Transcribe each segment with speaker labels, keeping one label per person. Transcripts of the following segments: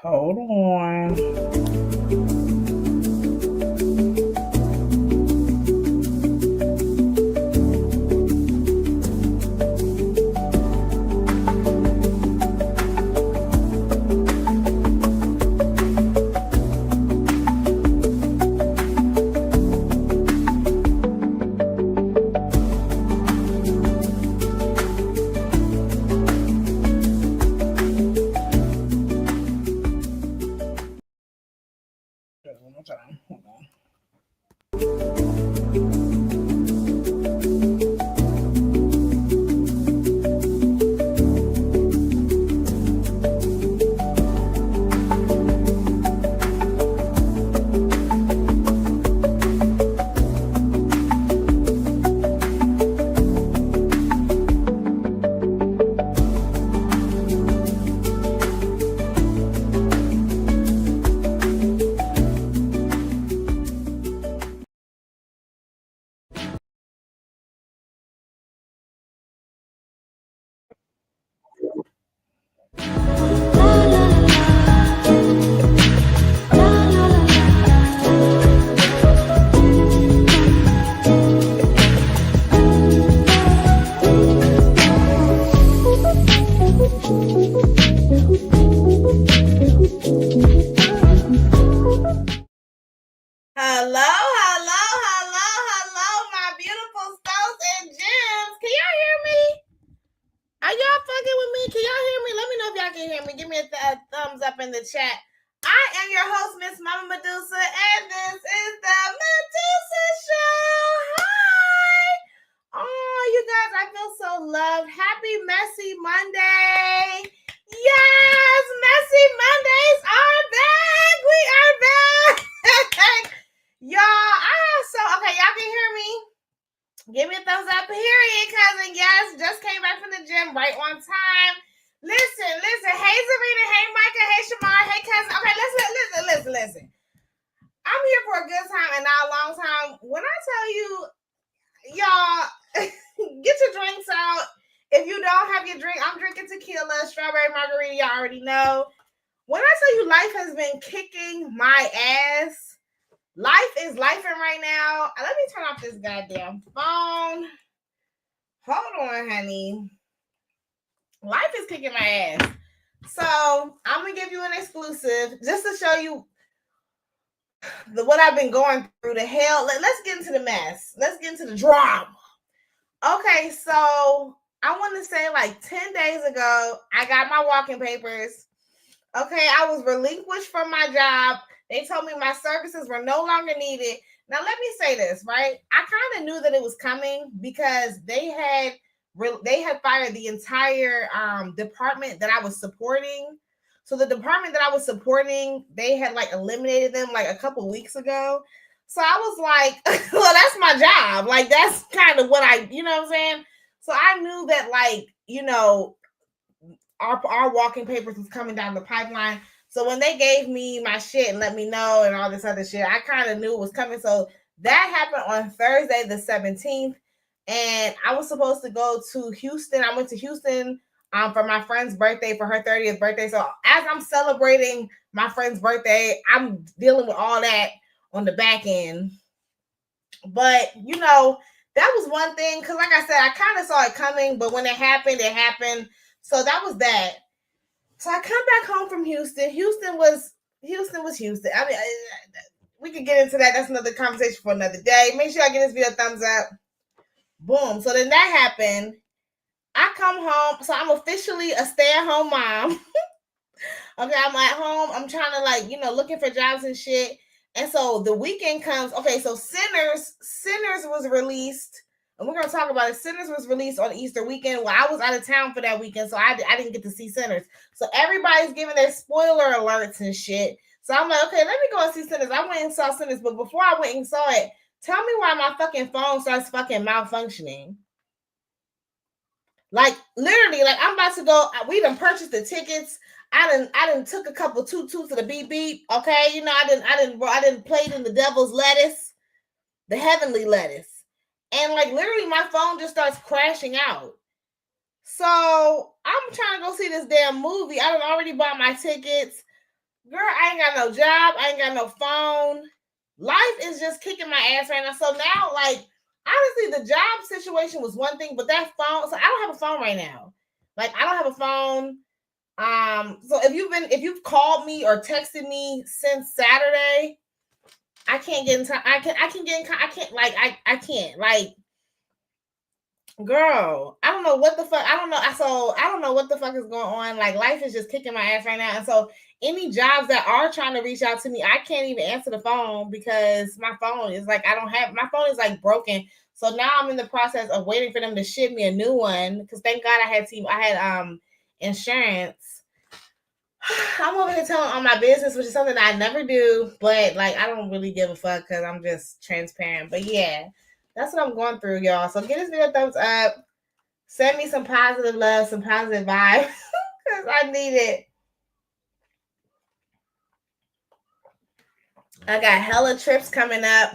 Speaker 1: Hold on. One more time. Hold on. Hello, my beautiful stones and gems. Can y'all hear me? Are y'all fucking with me? Can y'all hear me? Let me know if y'all can hear me. Give me a thumbs up in the chat. I am your host, Miss Mama Medusa, and this is the Medusa Show. Hi! Oh, you guys, I feel so loved. Happy Messy Monday. Yes, Messy Mondays are back. We are back. Y'all, okay, y'all can hear me. Give me a thumbs up, period, cousin. Yes, just came back from the gym right on time. Listen. Hey, Zarina. Hey, Micah. Hey, Shamar. Hey, cousin. Okay, listen. I'm here for a good time and not a long time. When I tell you, y'all, get your drinks out. If you don't have your drink, I'm drinking tequila, strawberry margarita. Y'all already know. When I tell you life has been kicking my ass, life is lifing right now. Let me turn off this goddamn phone. Hold on, honey. Life is kicking my ass. So I'm gonna give you an exclusive just to show you what I've been going through. The hell. Let's get into the mess. Let's get into the drama. Okay, so I want to say like 10 days ago, I got my walking papers. Okay, I was relinquished from my job. They told me my services were no longer needed. Now, let me say this, right? I kind of knew that it was coming because they had fired the entire department that I was supporting. So the department that I was supporting, they had like eliminated them like a couple weeks ago. So I was like, well, that's my job. Like, that's kind of what you know what I'm saying? So I knew that, like, our walking papers was coming down the pipeline. So when they gave me my shit and let me know and all this other shit, I kind of knew it was coming. So that happened on Thursday, the 17th. And I was supposed to go to Houston. I went to Houston for my friend's birthday, for her 30th birthday. So as I'm celebrating my friend's birthday, I'm dealing with all that on the back end. But, that was one thing. Because like I said, I kind of saw it coming. But when it happened, it happened. So that was that. So I come back home from Houston. Houston was Houston. I mean, we could get into that. That's another conversation for another day. Make sure I give this video a thumbs up. Boom. So then that happened. I come home. So I'm officially a stay-at-home mom. Okay, I'm at home. I'm trying to looking for jobs and shit. And so the weekend comes. Okay, so Sinners was released. And we're going to talk about it. Sinners was released on Easter weekend. Well, I was out of town for that weekend, so I didn't get to see Sinners. So everybody's giving their spoiler alerts and shit. So I'm like, okay, let me go and see Sinners. I went and saw Sinners, but before I went and saw it, tell me why my fucking phone starts fucking malfunctioning. Like, literally, like, I'm about to go. We done purchased the tickets. I done took a couple toot to the beep beep. Okay, I didn't play it in the devil's lettuce, the heavenly lettuce. And like literally my phone just starts crashing out. So I'm trying to go see this damn movie. I done already bought my tickets. Girl, I ain't got no job. I ain't got no phone. Life is just kicking my ass right now. So now, like, honestly, the job situation was one thing, but that phone, so I don't have a phone right now. Like, I don't have a phone. So if you've called me or texted me since Saturday, I can't get in time. I can get in. I can't like I can't like. Girl, I don't know what the fuck. I don't know. So I don't know what the fuck is going on. Like life is just kicking my ass right now. And so any jobs that are trying to reach out to me, I can't even answer the phone because my phone is like I don't have my phone is like broken. So now I'm in the process of waiting for them to ship me a new one. Because thank God I had insurance. I'm over here telling on my business, which is something that I never do, but like I don't really give a fuck because I'm just transparent. But yeah, that's what I'm going through, y'all. So give this video a thumbs up. Send me some positive love, some positive vibes, because I need it. I got hella trips coming up.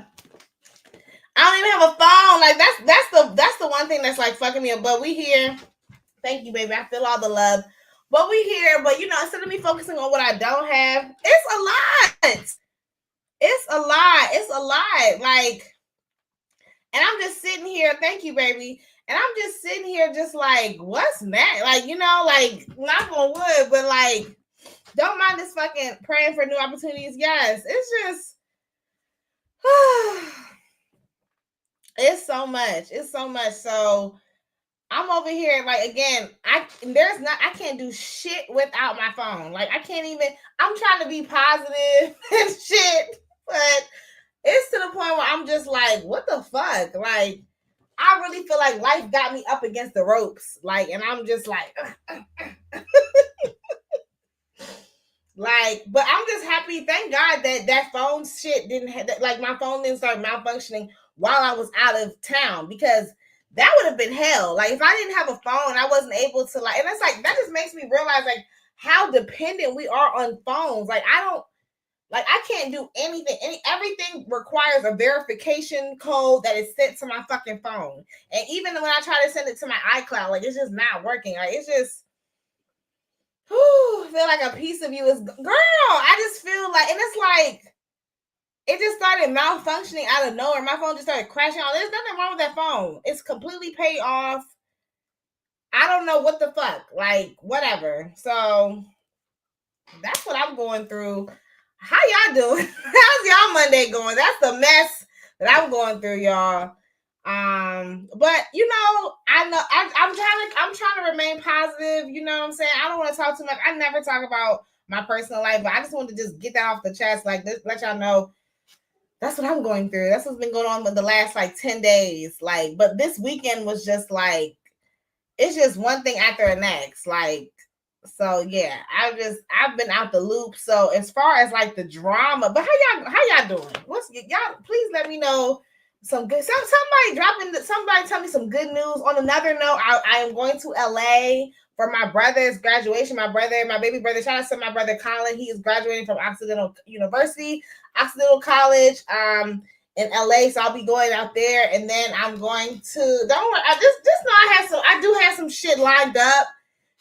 Speaker 1: I don't even have a phone. Like that's the one thing that's like fucking me up. But we here. Thank you, baby. I feel all the love. But we here. But instead of me focusing on what I don't have, it's a lot. It's a lot. It's a lot. Like, and I'm just sitting here. Thank you, baby. And I'm just sitting here, just like, what's that? Like, like, knock on wood, but like, don't mind this fucking praying for new opportunities. Yes, it's just, it's so much. It's so much. So I'm over here, like, again, I can't do shit without my phone. Like, I can't even, I'm trying to be positive and shit, but it's to the point where I'm just like, what the fuck? Like, I really feel like life got me up against the ropes. Like, and I'm just like, like, but I'm just happy. Thank God that phone shit didn't have that. Like, my phone didn't start malfunctioning while I was out of town, because that would have been hell. Like, if I didn't have a phone, I wasn't able to, like, and it's like, that just makes me realize, like, how dependent we are on phones. Like, I can't do anything. Everything requires a verification code that is sent to my fucking phone. And even when I try to send it to my iCloud, like, it's just not working. Like, it's just, feel like a piece of you is, girl, I just feel like, and it's like, it just started malfunctioning out of nowhere. My phone just started crashing on. There's nothing wrong with that phone. It's completely paid off. I don't know what the fuck. Like, whatever. So, that's what I'm going through. How y'all doing? How's y'all Monday going? That's the mess that I'm going through, y'all. But I know I'm trying to remain positive. You know what I'm saying? I don't want to talk too much. I never talk about my personal life, but I just wanted to just get that off the chest, like, just let y'all know that's what I'm going through. That's what's been going on with the last like 10 days. Like, but this weekend was just like, it's just one thing after the next. Like, so yeah, I've been out the loop. So as far as like the drama, but how y'all doing? Y'all? Please let me know some good. Somebody tell me some good news. On another note, I am going to LA for my brother's graduation. My baby brother. Shout out to my brother Colin. He is graduating from Occidental College. In LA, so I'll be going out there, and then I'm going to. Don't worry, I just know I do have some shit lined up.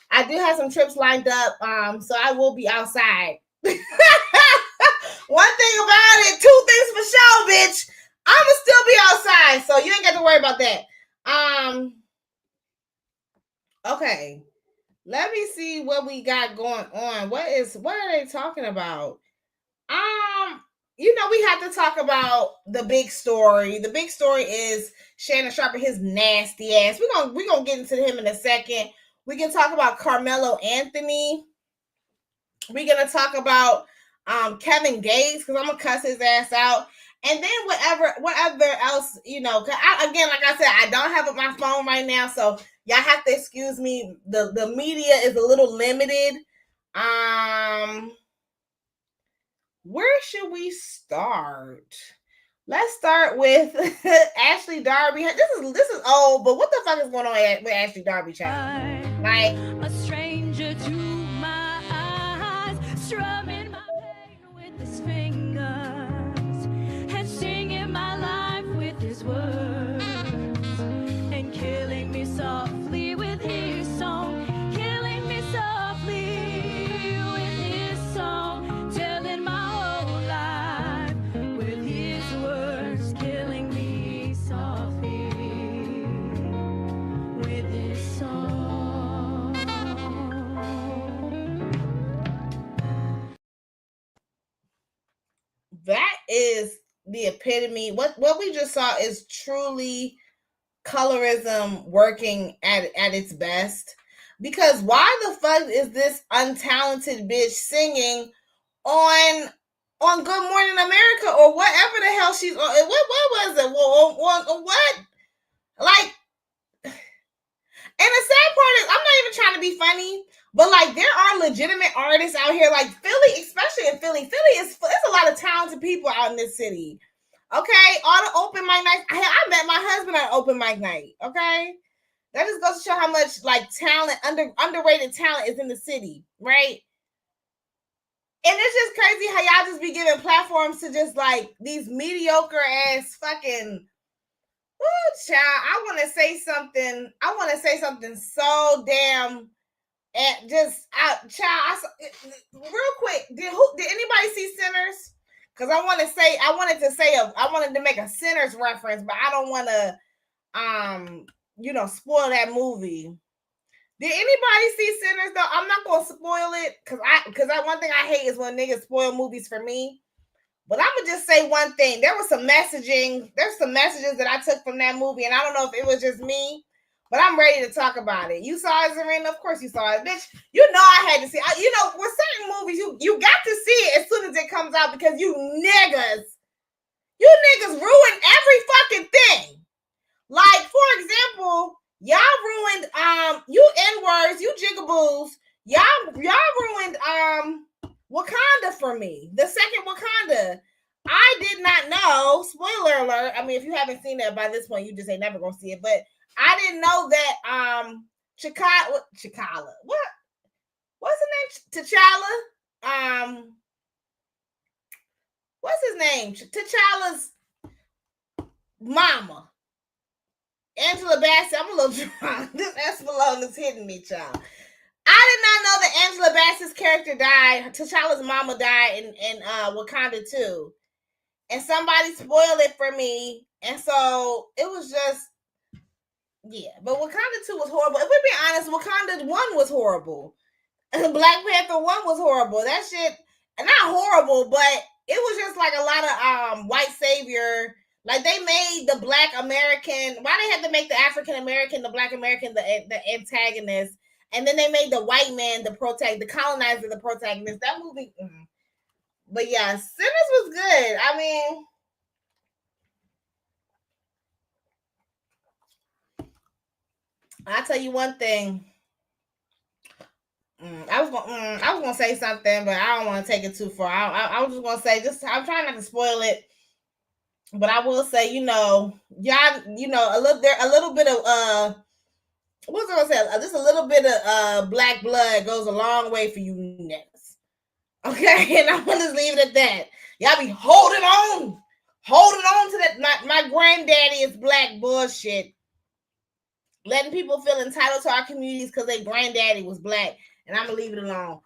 Speaker 1: I do have some trips lined up, so I will be outside. One thing about it, two things for sure, bitch. I'ma still be outside, so you ain't got to worry about that. Okay, let me see what we got going on. What are they talking about? We have to talk about the big story. The big story is Shannon Sharpe and his nasty ass. We're gonna get into him in a second. We can talk about Karmello Anthony. We're gonna talk about Kevin Gates, because I'm gonna cuss his ass out. And then whatever else, again, like I said, I don't have my phone right now, so y'all have to excuse me. The media is a little limited. Where should we start? Let's start with Ashley Darby. This is old, but what the fuck is going on with Ashley Darby, child? Like,
Speaker 2: a stranger to my eyes, strumming my pain with his fingers and singing my life with his words and killing me softly with his song, killing me softly with his song. song.
Speaker 1: That is the epitome. What we just saw is truly colorism working at its best. Because why the fuck is this untalented bitch singing on Good Morning America or whatever the hell she's on? What was it? What? Like, and the sad part is, I'm not even trying to be funny, but like, there are legitimate artists out here, like Philly, especially in Philly. There's a lot of talented people out in this city. Okay, all the open mic nights. I met my husband at open mic night. Okay, that just goes to show how much like talent, underrated talent is in the city, right? And it's just crazy how y'all just be giving platforms to just like these mediocre ass fucking. Ooh, child, I want to say something. I want to say something so damn. And just, child, real quick. Did anybody see Sinners? Because I wanted to make a Sinners reference, but I don't want to, spoil that movie. Did anybody see Sinners though? I'm not gonna spoil it because one thing I hate is when niggas spoil movies for me. But I'm gonna just say one thing. There was some messaging. There's some messages that I took from that movie, and I don't know if it was just me, but I'm ready to talk about it. You saw it, Zarina? Of course you saw it, bitch. You know I had to see it. With certain movies, you got to see it as soon as it comes out because you niggas ruin every fucking thing. Like, for example, y'all ruined you N-words, you jigaboos, y'all ruined Wakanda for me. The second Wakanda. I did not know, spoiler alert. I mean, if you haven't seen that by this point, you just ain't never gonna see it. But I didn't know that T'Challa. What's his name? T'Challa. What's his name? T'Challa's mama. Angela Bassett. I'm a little drunk. This Escalon is hitting me, child. I did not know that Angela Bassett's character died. T'Challa's mama died in Wakanda too. And somebody spoiled it for me. And so it was just, yeah. But Wakanda 2 was horrible. If we're being honest, Wakanda 1 was horrible. Black Panther 1 was horrible. That shit, not horrible, but it was just like a lot of white savior. Like, they made the Black American, why they had to make the African American, the Black American, the antagonist. And then they made the white man the colonizer, the protagonist. That movie, But yeah, Sinners was good. I mean, I'll tell you one thing. I was gonna say something, but I don't want to take it too far. I was just gonna say, I'm trying not to spoil it, but I will say, y'all, a little bit of what's I gonna say? Just a little bit of black blood goes a long way for you niggas. Okay, and I'm gonna just leave it at that. Y'all be holding on to that. My granddaddy is black bullshit. Letting people feel entitled to our communities because their granddaddy was black, and I'm gonna leave it alone.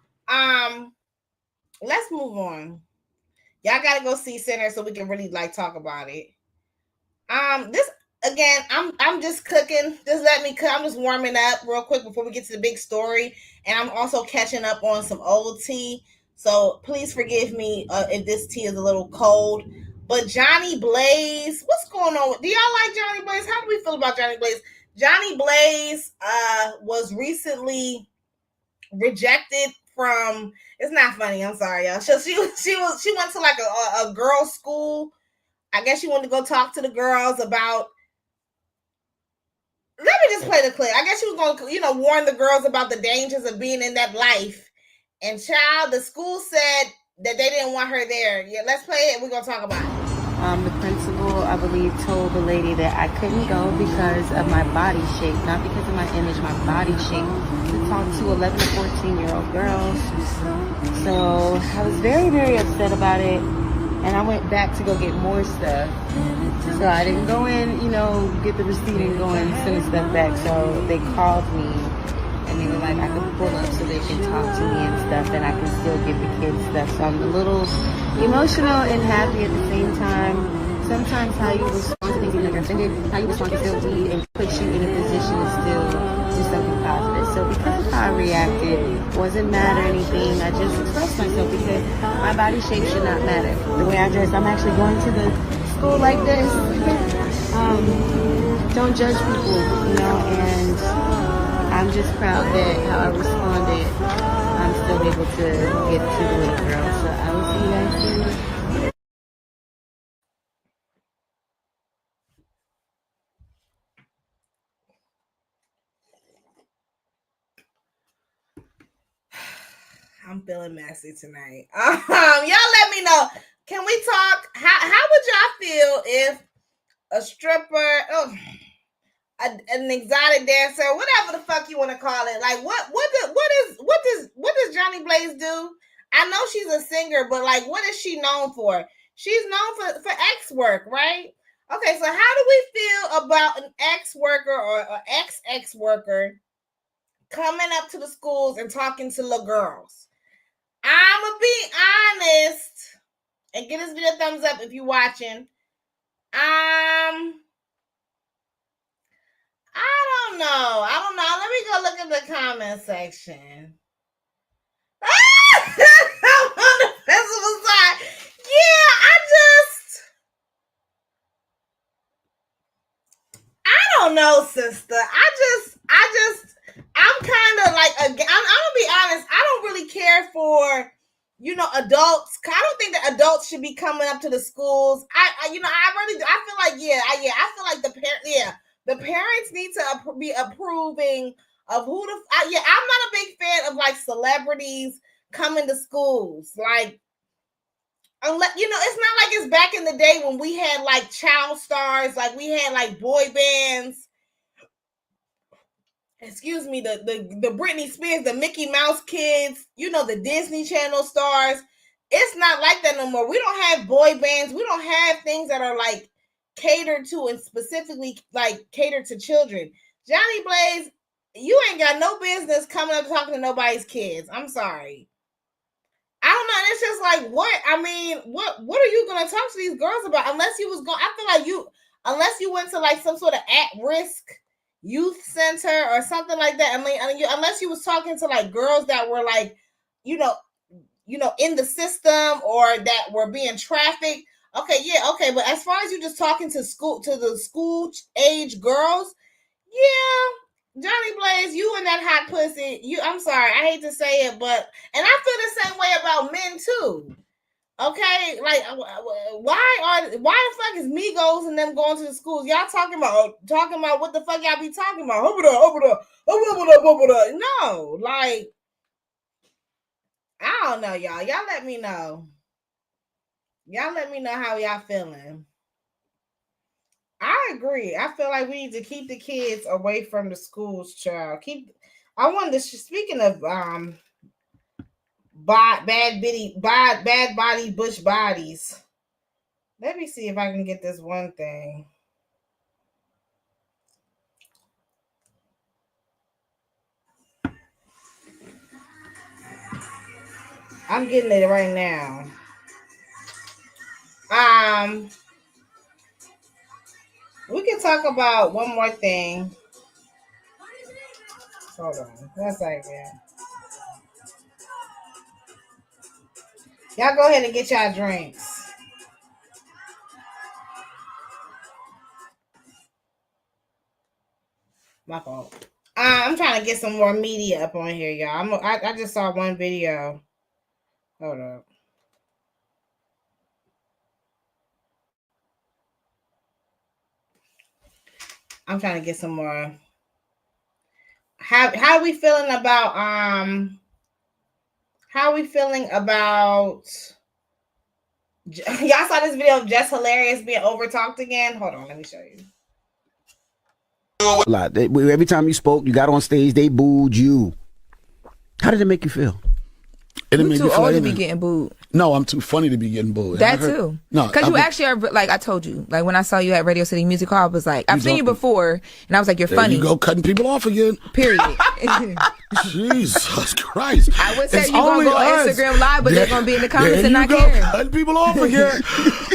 Speaker 1: Let's move on. Y'all gotta go see Sinners so we can really talk about it. This again, I'm just cooking. Just let me cook. I'm just warming up real quick before we get to the big story, and I'm also catching up on some old tea. So please forgive me if this tea is a little cold. But Johnny Blaze, what's going on? Do y'all like Johnny Blaze? How do we feel about Johnny Blaze? Johnny Blaze was recently rejected from. It's not funny. I'm sorry, y'all. So she went to like a girls' school. I guess she wanted to go talk to the girls about. Let me just play the clip. I guess she was going to, warn the girls about the dangers of being in that life. And child, the school said that they didn't want her there. Yeah, let's play it. We're going to talk about it.
Speaker 3: The principal, I believe, told the lady that I couldn't go because of my body shape, not because of my image, my body shape, to talk to 11 to 14-year-old girls. So I was very, very upset about it, and I went back to go get more stuff. So I didn't go in, get the receipt and go and send the stuff back. So they called me, and they were like, I could pull up so they can talk to me and stuff, and I can still give the kids stuff. So I'm a little emotional and happy at the same time. Sometimes how you respond to things when you're offended, how you respond can still lead and put you in a position to still do something positive. So because of how I reacted, wasn't mad or anything. I just expressed myself because my body shape should not matter. The way I dress, I'm actually going to the school like this. Don't judge people, you know, and I'm just proud that how I responded, I'm still able to get to the little girl. So I will see you guys soon.
Speaker 1: I'm feeling messy tonight. Y'all let me know. Can we talk? How would y'all feel if a stripper, an exotic dancer, whatever the fuck you want to call it, like what does Johnny Blaze do? I know she's a singer, but like, what is she known for? She's known for X work, right? Okay, so how do we feel about an ex worker or an ex worker coming up to the schools and talking to little girls? I'ma be honest and give this video a thumbs up if you're watching. I don't know. Let me go look at the comment section. I'm on the festival side. Yeah, I don't know, sister. I'm kind of like, I'm gonna be honest. I don't really care for, adults. I don't think that adults should be coming up to the schools. I really do. I feel like, I feel like the parents need to be approving of who I'm not a big fan of like celebrities coming to schools. Like, unless, it's not like it's back in the day when we had like child stars, like we had like boy bands. Excuse me, the Britney Spears, the Mickey Mouse kids, the Disney Channel stars. It's not like that no more. We don't have boy bands. We don't have things that are like catered to and specifically like catered to children. Johnny Blaze, you ain't got no business coming up talking to nobody's kids. I'm sorry. I don't know. It's just like, what? I mean, what are you going to talk to these girls about? Unless you was going, I feel like unless you went to like some sort of at-risk youth center or something like that. I mean, unless you was talking to like girls that were like, in the system or that were being trafficked. Okay, yeah, okay. But as far as you just talking to the school age girls, yeah, Johnny Blaze, you and that hot pussy, I'm sorry, I hate to say it, but, and I feel the same way about men too. Okay, like, why the fuck is Migos and them going to the schools? Y'all talking about what the fuck y'all be talking about? No, like, I don't know, y'all. Y'all let me know. Y'all let me know how y'all feeling. I agree. I feel like we need to keep the kids away from the schools, child. Speaking of bad body bush bodies. Let me see if I can get this one thing. I'm getting it right now. We can talk about one more thing. Hold on. That's like that. Y'all go ahead and get y'all drinks. My fault. I'm trying to get some more media up on here, y'all. I just saw one video. Hold up. I'm trying to get some more. How are we feeling about y'all saw this video of Just Hilarious being overtalked again? Hold on, let me show you.
Speaker 4: A lot. Every time you spoke, you got on stage, they booed you. How did it make you feel?
Speaker 5: You too old to be getting booed. No, I'm too funny to be getting booed.
Speaker 6: That too.
Speaker 5: No,
Speaker 6: because you actually are, like I told you, like when I saw you at Radio City Music Hall, I was like, I've seen you before, and I was like, you're funny.
Speaker 5: You go cutting people off again.
Speaker 6: Period.
Speaker 5: Jesus Christ.
Speaker 6: I would say you're going to go on Instagram Live, but they're going to be in the comments and not care.
Speaker 5: Cutting people off again.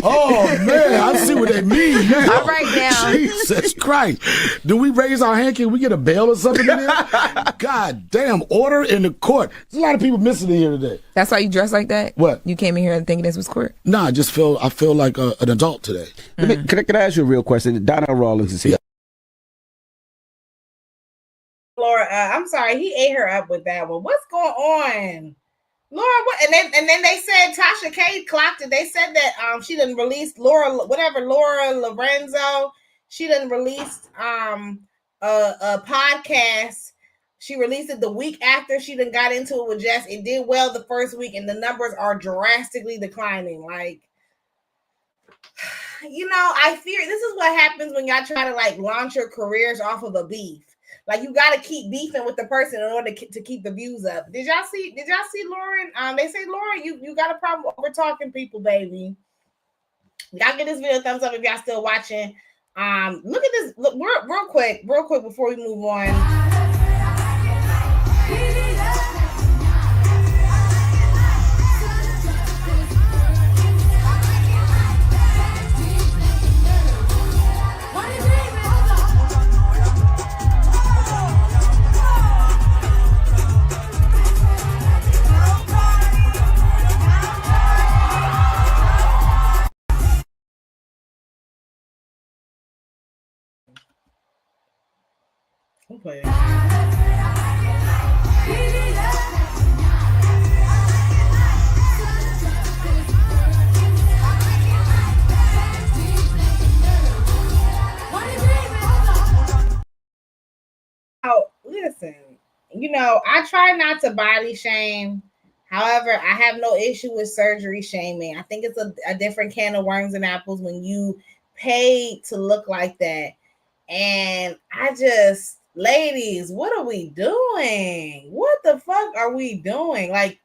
Speaker 5: Oh, man, I see what they mean now.
Speaker 6: All right, now.
Speaker 5: Jesus Christ. Do we raise our hand? Can we get a bail or something in there? God damn, order in the court. There's a lot of people missing in here today.
Speaker 6: That's why you dress like that?
Speaker 5: What?
Speaker 6: You came in here thinking this was court?
Speaker 5: Nah, I feel like an adult today.
Speaker 4: Can I ask you a real question? Donna Rollins is here.
Speaker 1: Laura, I'm sorry, he ate her up with that one. What's going on? Laura, what? And then they said Tasha K clocked it. They said that she didn't release Laura Lorenzo. She didn't release a podcast. She released it the week after she done got into it with Jess. It did well the first week, and the numbers are drastically declining. Like, I fear this is what happens when y'all try to like launch your careers off of a beef. Like, you got to keep beefing with the person in order to keep the views up. Did y'all see Lauren? They say, Lauren, you got a problem over talking people, baby. Y'all give this video a thumbs up if y'all still watching. Look at this. Look, real quick before we move on. Okay. Oh, listen, I try not to body shame. However, I have no issue with surgery shaming. I think it's a different can of worms and apples when you pay to look like that. And ladies, what are we doing? What the fuck are we doing? Like,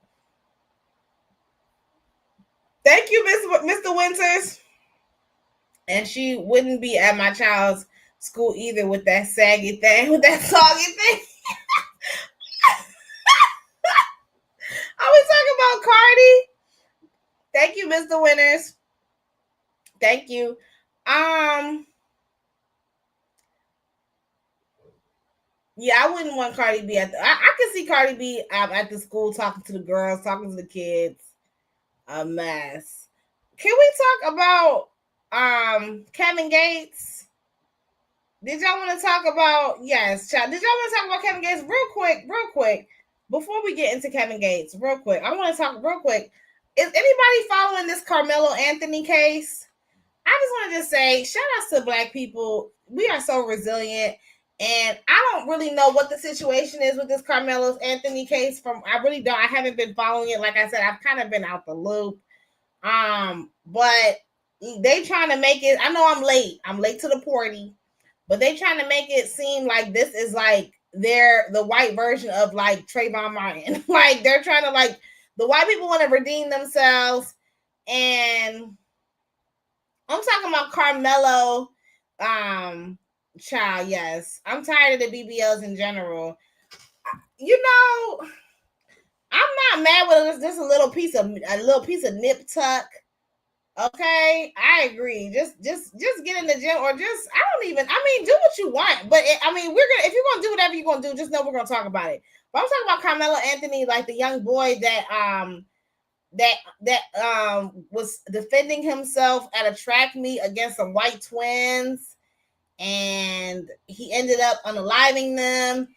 Speaker 1: thank you, Mr. Winters. And she wouldn't be at my child's school either with that saggy thing, with that soggy thing. Are we talking about Cardi? Thank you, Mr. Winters. Thank you. Yeah, I wouldn't want Cardi B at I could see Cardi B at the school talking to the girls, talking to the kids. A mess. Can we talk about Kevin Gates? Did y'all want to talk about yes, child? Did y'all want to talk about Kevin Gates real quick? Before we get into Kevin Gates, real quick, I want to talk real quick. Is anybody following this Karmello Anthony case? I just want to say, shout outs to Black people. We are so resilient. And I don't really know what the situation is with this Karmello Anthony case. I really don't. I haven't been following it. Like I said, I've kind of been out the loop. But they trying to make it. I know I'm late. I'm late to the party. But they trying to make it seem like this is like the white version of like Trayvon Martin. Like they're trying to like the white people want to redeem themselves. And I'm talking about Karmello. Child, yes. I'm tired of the BBLs in general. I'm not mad with this a little piece of nip tuck. Okay, I agree. Just get in the gym or do what you want. But if you're gonna do whatever you're gonna do, just know we're gonna talk about it. But I'm talking about Karmello Anthony, like the young boy that was defending himself at a track meet against some white twins, and he ended up unaliving them.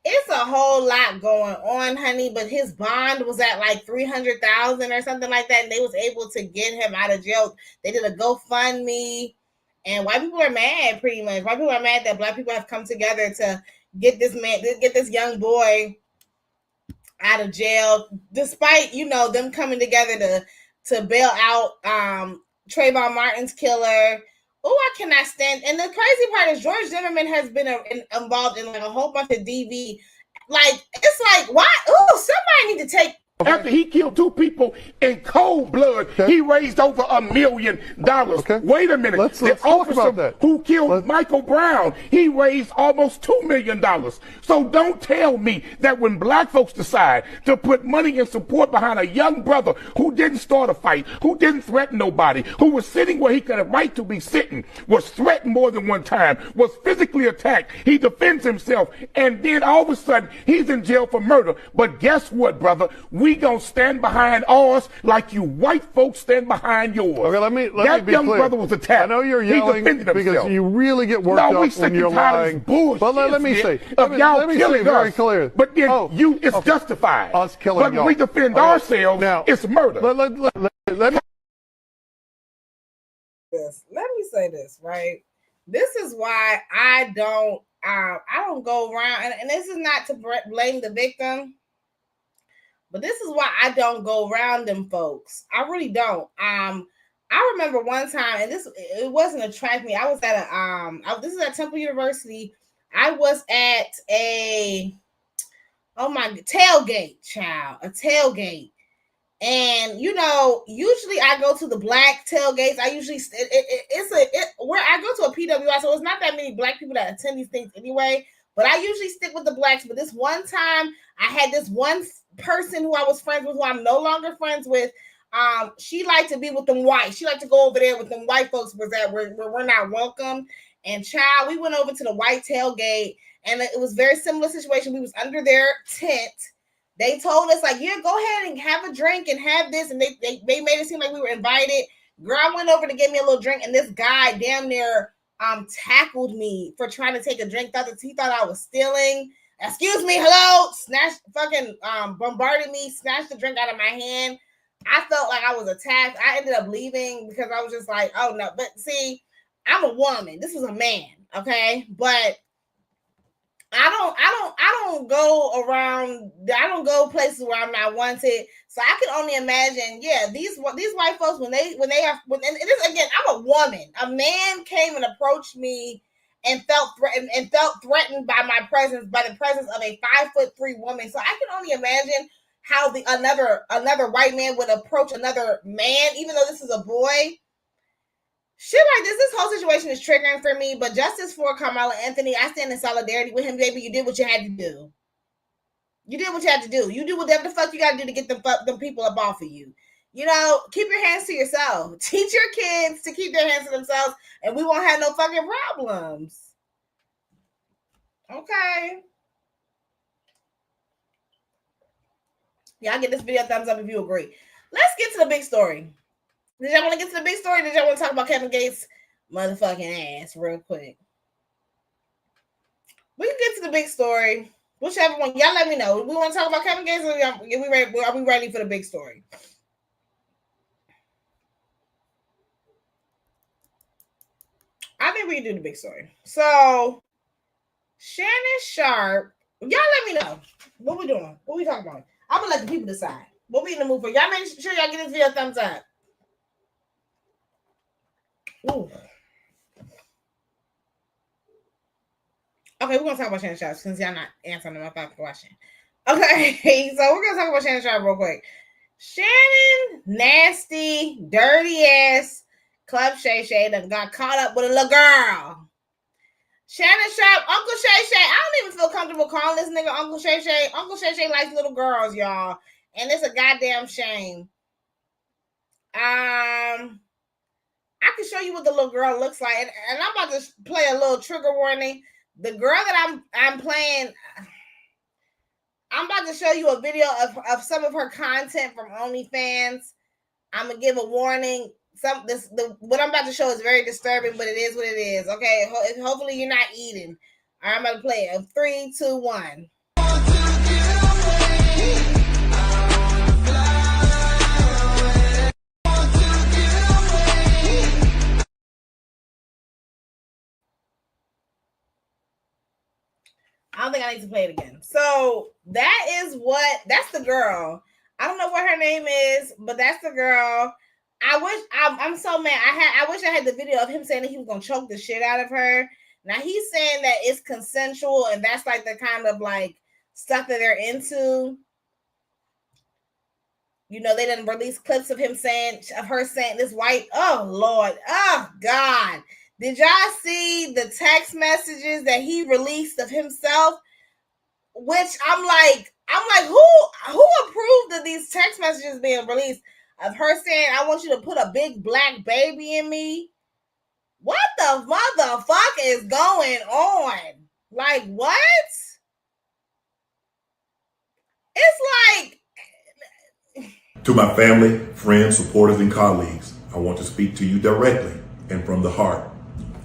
Speaker 1: It's a whole lot going on, honey, but his bond was at like $300,000 or something like that, and they was able to get him out of jail. They did a GoFundMe, and white people are mad, pretty much. White people are mad that Black people have come together to get this young boy out of jail, despite them coming together to bail out Trayvon Martin's killer. Oh, I cannot stand. And the crazy part is George Zimmerman has been involved in like a whole bunch of DV. Like, it's like, why? Oh, somebody need to take
Speaker 7: After he killed 2 people in cold blood, he raised over $1 million. Wait a minute.
Speaker 8: Let's
Speaker 7: the
Speaker 8: talk about
Speaker 7: officer
Speaker 8: that.
Speaker 7: who killed Michael Brown, he raised almost $2 million. So don't tell me that when black folks decide to put money and support behind a young brother who didn't start a fight, who didn't threaten nobody, who was sitting where he could have right to be sitting, was threatened more than one time, was physically attacked, he defends himself, and then all of a sudden he's in jail for murder. But guess what, brother? We gonna stand behind ours like you white folks stand behind yours.
Speaker 8: Okay, let me
Speaker 7: that
Speaker 8: be
Speaker 7: young
Speaker 8: clear.
Speaker 7: brother was attacked.
Speaker 8: I know you're yelling because you really get worked up when you're lying.
Speaker 7: But
Speaker 8: let me say,
Speaker 7: y'all killing
Speaker 8: very
Speaker 7: us.
Speaker 8: clear.
Speaker 7: But then it's justified.
Speaker 8: Us killing
Speaker 7: but
Speaker 8: y'all.
Speaker 7: when we defend ourselves,
Speaker 8: now,
Speaker 7: it's murder.
Speaker 8: Let me.
Speaker 1: Let me say this, right? This is why I don't go around, and this is not to blame the victim, but this is why I don't go around them folks. I really don't. I remember one time, and it wasn't a track meet. I was at this is at Temple University. I was at a tailgate, child, a tailgate. And usually I go to the black tailgates. I usually where I go to a PWI, so it's not that many black people that attend these things anyway. But I usually stick with the blacks. But this one time, I had this one person who I was friends with, who I'm no longer friends with. She liked to be with them white. She liked to go over there with them white folks where we're not welcome. And child, we went over to the white tailgate, and it was a very similar situation. We was under their tent. They told us, like, yeah, go ahead and have a drink and have this. And they made it seem like we were invited. Girl, I went over to get me a little drink, and this guy damn near tackled me for trying to take a drink. He thought I was stealing. Excuse me, hello. Snatched, fucking bombarded me, snatched the drink out of my hand. I felt like I was attacked. I ended up leaving because I was just like, oh no. But see, I'm a woman. This was a man, okay? But I don't go around. I don't go places where I'm not wanted. So I can only imagine. Yeah, these white folks when they are and it is, again, I'm a woman. A man came and approached me and felt threatened by my presence, by the presence of a 5'3" woman. So I can only imagine how another white man would approach another man, even though this is a boy. Shit like this whole situation is triggering for me, but justice for Karmello Anthony. I stand in solidarity with him, baby. You did what you had to do. You did what you had to do. You do whatever the fuck you got to do to get them people up off of you. Keep your hands to yourself. Teach your kids to keep their hands to themselves, and we won't have no fucking problems. Okay. Y'all get this video a thumbs up if you agree. Let's get to the big story. Did y'all want to get to the big story? Did y'all want to talk about Kevin Gates' motherfucking ass real quick? We can get to the big story. Whichever one. Y'all let me know. We want to talk about Kevin Gates, or are we ready for the big story? I think we can do the big story. So, Shannon Sharpe. Y'all let me know. What we doing? What we talking about? I'm going to let the people decide. What we in the mood for? Y'all make sure y'all get this video a thumbs up. Ooh. Okay, we're gonna talk about Shannon Sharpe since y'all not answering my fucking question. Okay, so we're gonna talk about Shannon Sharpe real quick. Shannon, nasty, dirty ass Club Shay Shay done got caught up with a little girl. Shannon Sharpe, Uncle Shay Shay. I don't even feel comfortable calling this nigga Uncle Shay Shay. Uncle Shay Shay likes little girls, y'all, and it's a goddamn shame. I can show you what the little girl looks like, and I'm about to play a little trigger warning. The girl that I'm playing, I'm about to show you a video of some of her content from OnlyFans. I'm gonna give a warning. What I'm about to show is very disturbing, but it is what it is. Okay, hopefully you're not eating. All right, I'm about to play it. 3, 2, 1. I don't think I need to play it again. So that's the girl. I don't know what her name is, but that's the girl. I'm so mad. I wish I had the video of him saying that he was gonna choke the shit out of her. Now he's saying that it's consensual, and that's like the kind of like stuff that they're into. You know, they didn't release clips of her saying this white, oh Lord, oh God. Did y'all see the text messages that he released of himself? Which I'm like, who approved of these text messages being released of her saying, I want you to put a big black baby in me? What the motherfuck is going on? Like, what? It's like...
Speaker 9: To my family, friends, supporters, and colleagues, I want to speak to you directly and from the heart.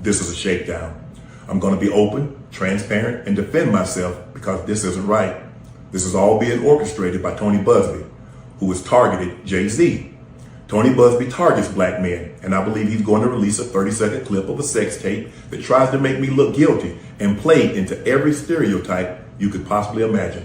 Speaker 9: This is a shakedown. I'm going to be open, transparent, and defend myself because this isn't right. This is all being orchestrated by Tony Busby, who has targeted Jay-Z. Tony Busby targets black men, and I believe he's going to release a 30-second clip of a sex tape that tries to make me look guilty and play into every stereotype you could possibly imagine.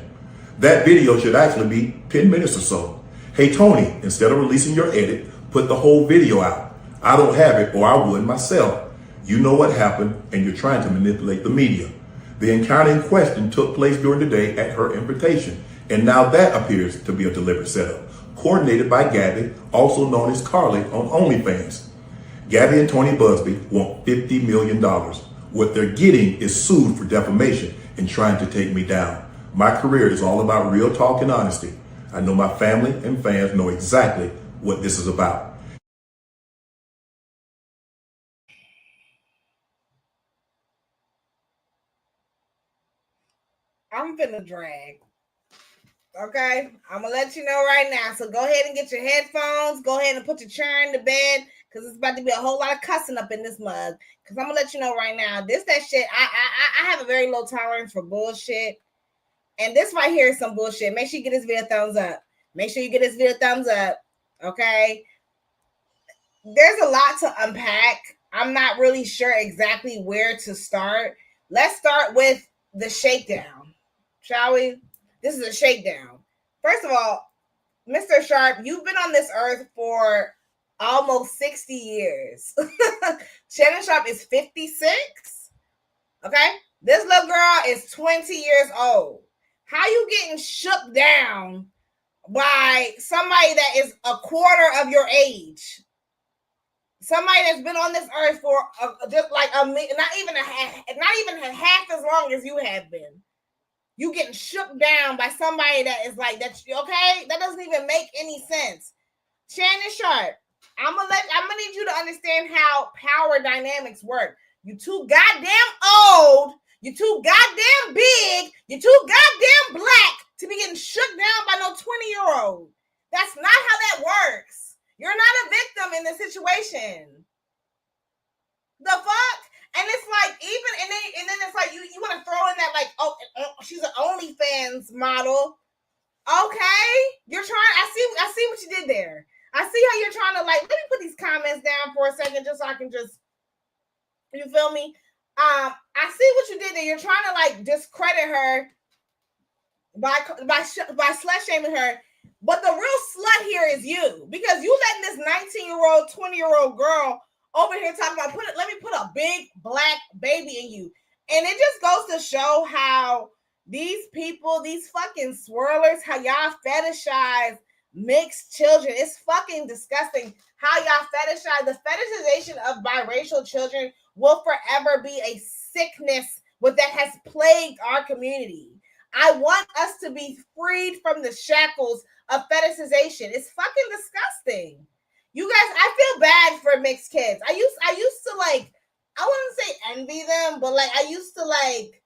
Speaker 9: That video should actually be 10 minutes or so. Hey, Tony, instead of releasing your edit, put the whole video out. I don't have it, or I would myself. You know what happened, and you're trying to manipulate the media. The encounter in question took place during the day at her invitation, and now that appears to be a deliberate setup, coordinated by Gabby, also known as Carly on OnlyFans. Gabby and Tony Busby want $50 million. What they're getting is sued for defamation and trying to take me down. My career is all about real talk and honesty. I know my family and fans know exactly what this is about.
Speaker 1: I'm finna drag. Okay? I'm gonna let you know right now. So go ahead and get your headphones. Go ahead and put your chair in the bed because it's about to be a whole lot of cussing up in this mug. Because I'm gonna let you know right now. That shit, I have a very low tolerance for bullshit. And this right here is some bullshit. Make sure you get this video a thumbs up. Make sure you get this video a thumbs up. Okay? There's a lot to unpack. I'm not really sure exactly where to start. Let's start with the shakedown. Shall we? This is a shakedown. First of all, Mr. Sharpe, you've been on this earth for almost 60 years. Shannon Sharpe is 56. Okay? This little girl is 20 years old. How you getting shook down by somebody that is a quarter of your age? Somebody that's been on this earth for just like not even half as long as you have been. You getting shook down by somebody that is like that. Okay, that doesn't even make any sense. Shannon Sharpe, I'm gonna need you to understand how power dynamics work. You too goddamn old. You too goddamn big. You too goddamn black to be getting shook down by no 20-year-old. That's not how that works. You're not a victim in this situation. The fuck? And it's like and then it's like you want to throw in that like, oh, she's an OnlyFans model. Okay, you're trying. I see what you did there. I see how you're trying to like. Let me put these comments down for a second, just so I can just. You feel me? I see what you did there. You're trying to like discredit her by slut shaming her. But the real slut here is you, because you letting this 19-year-old, 20-year-old girl over here talking about let me put a big black baby in you. And it just goes to show how these people, these fucking swirlers, how y'all fetishize mixed children. It's fucking disgusting how y'all fetishize. The fetishization of biracial children will forever be a sickness that has plagued our community. I want us to be freed from the shackles of fetishization. It's fucking disgusting. You guys, I feel bad for mixed kids. I used to like, I wouldn't say envy them, but like I used to like,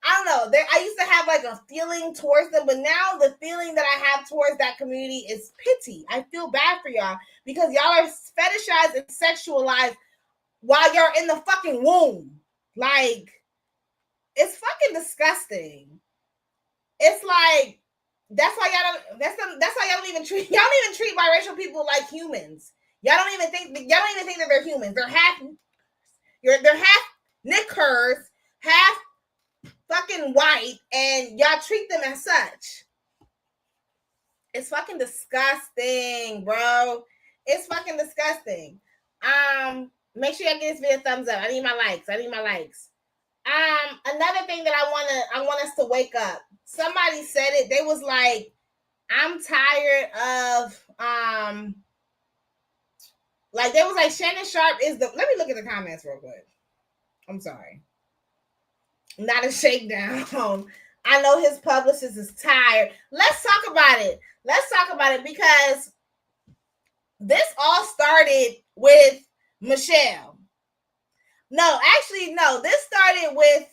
Speaker 1: I don't know. I used to have like a feeling towards them, but now the feeling that I have towards that community is pity. I feel bad for y'all because y'all are fetishized and sexualized while you're in the fucking womb. Like, it's fucking disgusting. It's like, that's why y'all don't even treat biracial people like humans. Y'all don't even think that they're humans. They're half knickers, half fucking white, and y'all treat them as such. It's fucking disgusting, bro. It's fucking disgusting. Make sure y'all give this video a thumbs up. I need my likes. Another thing that I want us to wake up. Somebody said it. They was like, I'm tired of like there was like Shannon Sharpe is the. Let me look at the comments real quick. I'm sorry. Not a shakedown. I know his publicist is tired. Let's talk about it. Let's talk about it because this all started with Michelle. No, actually, no. This started with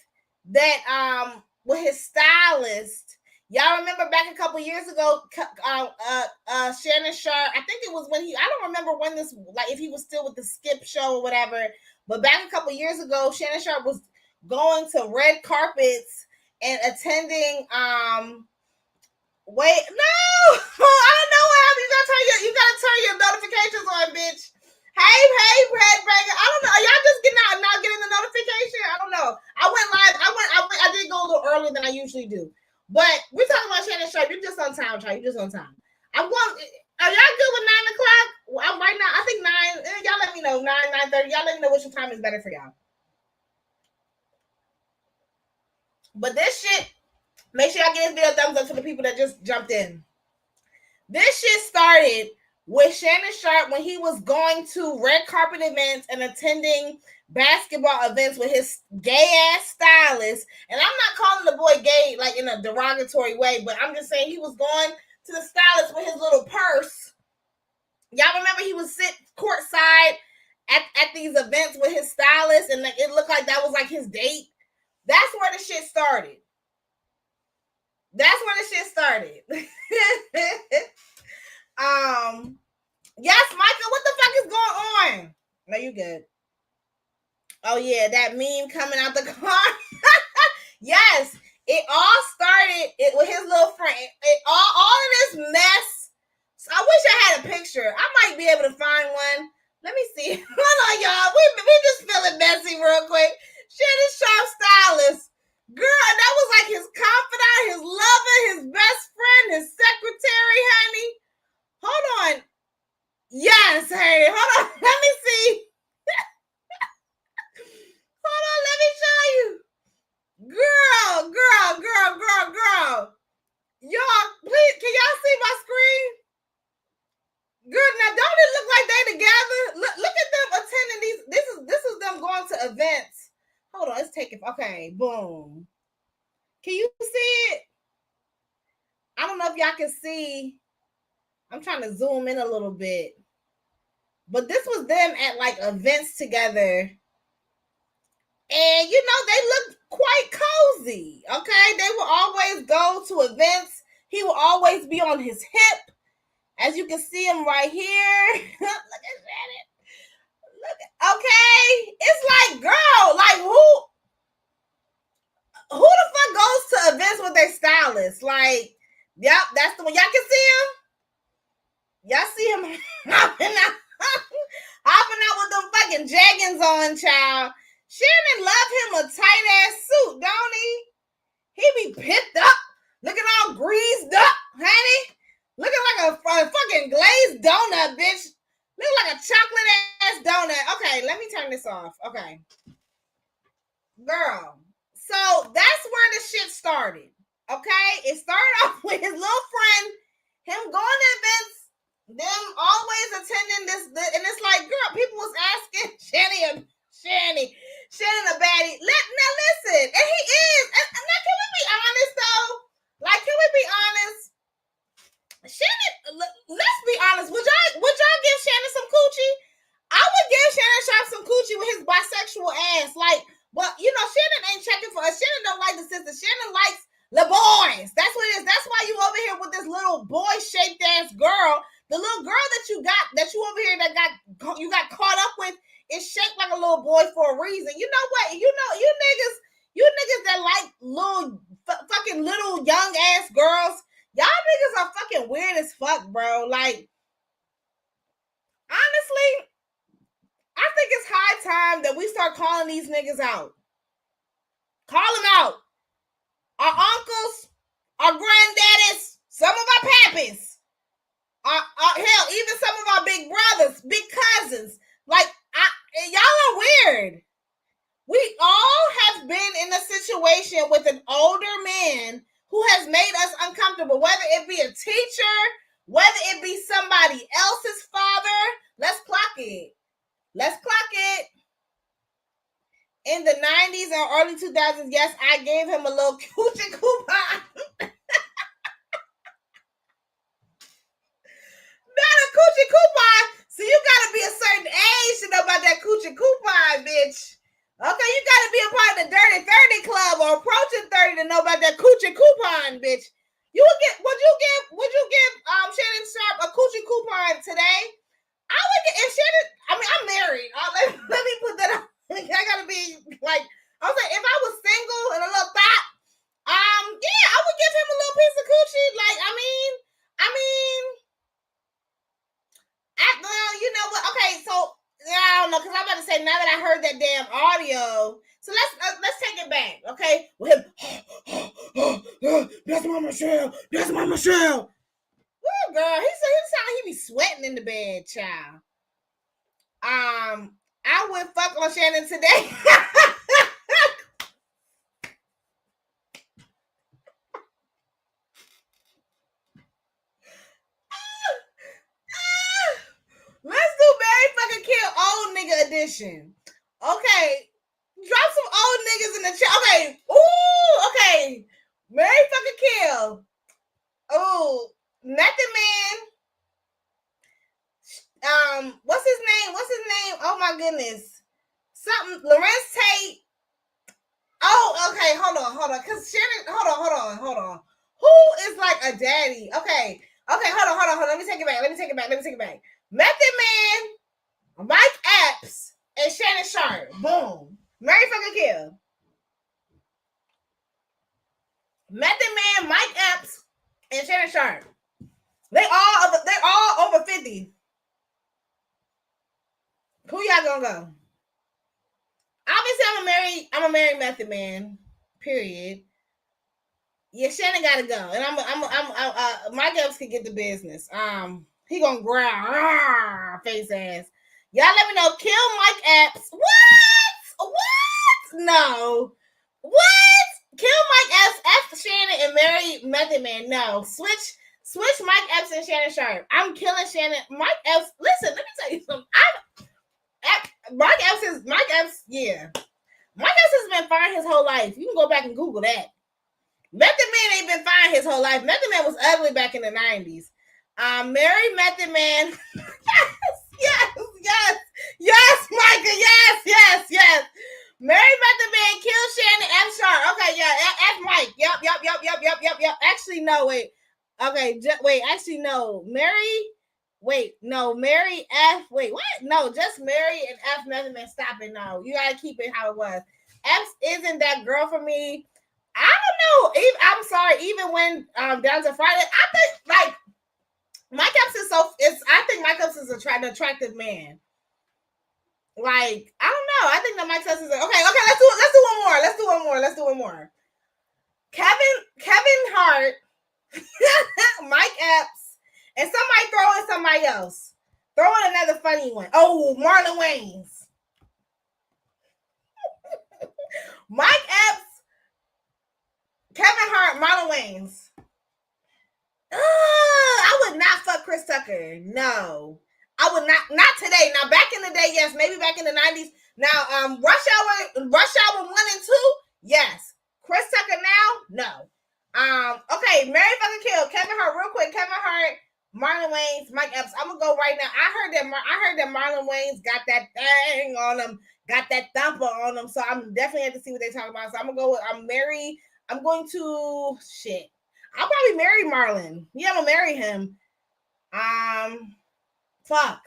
Speaker 1: that with his stylist. Y'all remember back a couple years ago, Shannon Sharpe, I think it was when I don't remember when this, like if he was still with the Skip show or whatever, but back a couple years ago, Shannon Sharpe was going to red carpets and attending, wait, no, I don't know what happened. You gotta turn your notifications on, bitch. Hey, Red Breaker. I don't know. Are y'all just not getting the notification? I don't know. I went live. I did go a little earlier than I usually do. But we're talking about Shannon Sharpe. You're just on time, Charlie. You're just on time. I'm going. Are y'all good with 9 o'clock? Well, right now, I think 9. Y'all let me know. 9:30. Y'all let me know which time is better for y'all. But this shit, make sure y'all give this video a thumbs up for the people that just jumped in. This shit started with Shannon Sharpe when he was going to red carpet events and attending basketball events with his gay ass stylist. And I'm not calling the boy gay like in a derogatory way, but I'm just saying he was going to the stylist with his little purse. Y'all remember he was sit courtside at these events with his stylist, and like it looked like that was like his date. That's where the shit started. That's where the shit started. Yes, Michael, what the fuck is going on? No, you good. Oh yeah, that meme coming out the car. Yes, it all started with his little friend. All of this mess. So I wish I had a picture. I might be able to find one. Let me see. Hold on, y'all. We just feeling messy real quick. Shannon Sharpe stylist. Girl, that was like his confidant, his lover, his best friend, his secretary, honey. Hold on. Yes, hey, hold on. Let me see. Hold on, let me show you. Girl. Y'all, please, can y'all see my screen? Girl, now don't it look like they together? Look at them attending these. This is them going to events. Hold on, let's take it. Okay, boom. Can you see it? I don't know if y'all can see. I'm trying to zoom in a little bit. But this was them at like events together. And you know, they looked quite cozy. Okay. They would always go to events. He would always be on his hip. As you can see him right here. Look at Shannon. Okay. It's like, girl, like who the fuck goes to events with their stylist? Like, yep, that's the one. Y'all can see him? Y'all see him hopping out with them fucking jeggings on, child. Shannon love him a tight ass suit, don't he? He be pipped up, looking all greased up, honey. Looking like a fucking glazed donut, bitch. Looking like a chocolate ass donut. Okay, let me turn this off. Okay. Girl. So that's where the shit started. Okay? It started off with his little friend, him going to events, them always attending this, and it's like, girl, people was asking Shannon a baddie. Now listen, and he is. And now can we be honest though? Like, can we be honest? Shannon, let's be honest. Would y'all give Shannon some coochie? I would give Shannon Sharpe some coochie with his bisexual ass. Like, but you know, Shannon ain't checking for us. Shannon don't like the sisters. Shannon likes the boys. That's what it is. That's why you over here with this little boy-shaped ass girl. The little girl that you over here you got caught up with is shaped like a little boy for a reason. You know what? You know, you niggas that like little fucking little young ass girls, y'all niggas are fucking weird as fuck, bro. Like, honestly, I think it's high time that we start calling these niggas out. Call them out. Our uncles, our granddaddies, some of our pappies, hell, even some of our big brothers, big cousins. Like, y'all are weird. We all have been in a situation with an older man who has made us uncomfortable. comfortable, whether it be a teacher, whether it be somebody else's father. Let's clock it. In the 90s or early 2000s, yes, I gave him a little coochie coupon. Not a coochie coupon. So you gotta be a certain age to know about that coochie coupon, bitch. Okay, you gotta be a part of the Dirty 30 Club or approaching 30 to know about that coochie coupon, bitch. Would you give Shannon Sharpe a coochie coupon today? I would get if Shannon. I mean, I'm married. Let me put that up. I gotta be like, I was like, if I was single and a little thought, yeah, I would give him a little piece of coochie. Like, I mean, well, you know what? Okay, so I don't know, because I'm about to say now that I heard that damn audio. So let's take it back, okay? With him, that's my Michelle. That's my Michelle. Woo, girl, he sound like he be sweating in the bed, child. I would fuck on Shannon today. Let's do Mary fucking kill old nigga edition. Okay. Drop some old niggas in the chat. Okay. Ooh, okay. Mary fucking kill. Ooh. Method Man. What's his name? Oh my goodness. Something. Lorenz Tate. Oh, okay. Hold on. Cause Shannon, hold on. Who is like a daddy? Okay, hold on. Let me take it back. Method Man, Mike Epps, and Shannon Sharpe. Boom. Mary fucking kill. Method Man, Mike Epps, and Shannon Sharpe. They're all over 50. Who y'all gonna go? Obviously, I'm a marry Method Man. Period. Yeah, Shannon gotta go, and I'm Mike Epps can get the business. He gonna growl, face ass. Y'all let me know. Kill Mike Epps. What? No. What? Kill Mike Epps, F Shannon, and marry Method Man. No. Switch Mike Epps and Shannon Sharpe. I'm killing Shannon. Mike Epps. Listen, let me tell you something. Mike Epps. Yeah. Mike Epps has been fine his whole life. You can go back and Google that. Method Man ain't been fine his whole life. Method Man was ugly back in the 90s. Marry Method Man. Yes, Micah. Yes. Marry Method Man, kill Shannon, F Sharpe. Okay, yeah, F Mike. Yep. Actually, no, wait. Okay, actually, no. Marry F. Wait, what? No, just Marry and F Method Man. Stop it. No, you gotta keep it how it was. F isn't that girl for me. I don't know. I'm sorry. Even when Down to Friday, I think like Mike Epps I think Mike Epps is an attractive man. Like, I don't know. I think that Mike Epps is okay. Let's do one more. Kevin Hart, Mike Epps, and somebody throw in somebody else. Throw in another funny one. Oh, Marlon Wayans. Mike Epps, Kevin Hart, Marlon Wayans. I would not fuck Chris Tucker. No, I would not today. Now, back in the day, yes, maybe back in the 90s. Now, Rush Hour 1 and 2, yes. Chris Tucker now, no. Okay, Mary fucking kill Kevin Hart real quick. Kevin Hart, Marlon Wayans, Mike Epps. I'm gonna go right now. I heard that Marlon Wayans got that thing on him, got that thumper on him. So I'm definitely have to see what they talk about. So I'm gonna go with I'm going to shit. I'll probably marry Marlon. Yeah, I'm gonna marry him. Fuck.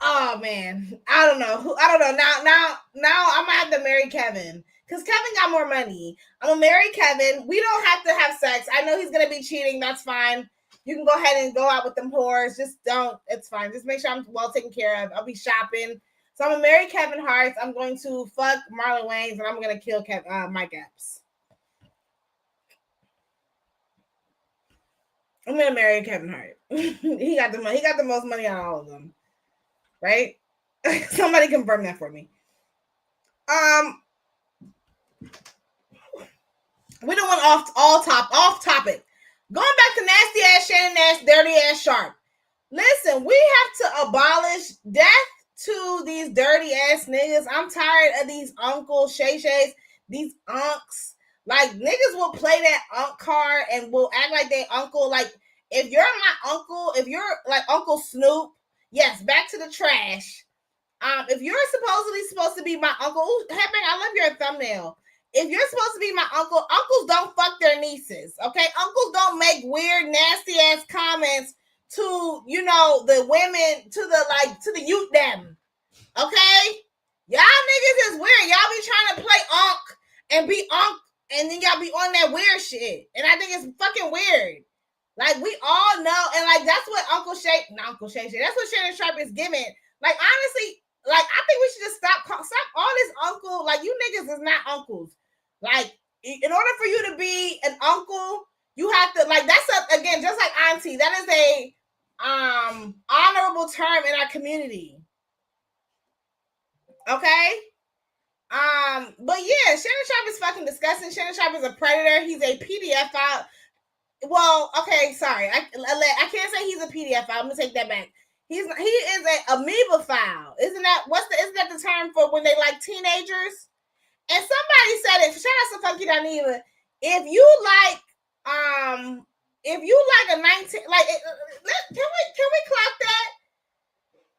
Speaker 1: Oh man, I don't know. Now I'm gonna have to marry Kevin because Kevin got more money. I'm gonna marry Kevin. We don't have to have sex. I know he's gonna be cheating. That's fine. You can go ahead and go out with them whores. Just don't. It's fine. Just make sure I'm well taken care of. I'll be shopping. So I'm gonna marry Kevin Hart. I'm going to fuck Marlon Wayans, and I'm gonna kill Mike Epps. I'm gonna marry Kevin Hart. He got the money. He got the most money out of all of them, right? Somebody confirm that for me. We don't want off topic. Going back to nasty ass Shannon ass, dirty ass Sharpe. Listen, we have to abolish death to these dirty ass niggas. I'm tired of these Uncle Shay-Shays, these unks. Like, niggas will play that unk card and will act like they uncle. Like, if you're my uncle, if you're like Uncle Snoop, yes, back to the trash. If you're supposed to be my uncle, Hepping, I love your thumbnail. If you're supposed to be my uncle, uncles don't fuck their nieces, okay? Uncles don't make weird, nasty ass comments to, you know, the women, to the youth them, okay? Y'all niggas is weird. Y'all be trying to play unk and be unk, and then y'all be on that weird shit. And I think it's fucking weird. Like, we all know, and like, that's what that's what Shannon Sharpe is giving. Like, honestly, like, I think we should just stop all this uncle. Like, you niggas is not uncles. Like, in order for you to be an uncle, you have to, like, again, just like auntie, that is a honorable term in our community. Okay? But yeah, Shannon Sharpe is fucking disgusting. Shannon Sharpe is a predator. He's a PDF file. Well, okay, sorry. I can't say he's a PDF file. I'm gonna take that back. He is a amoeba file. Isn't that the term for when they like teenagers? And somebody said it. Shout out to Funky Daniela. If you like a 19, like, can we clock that?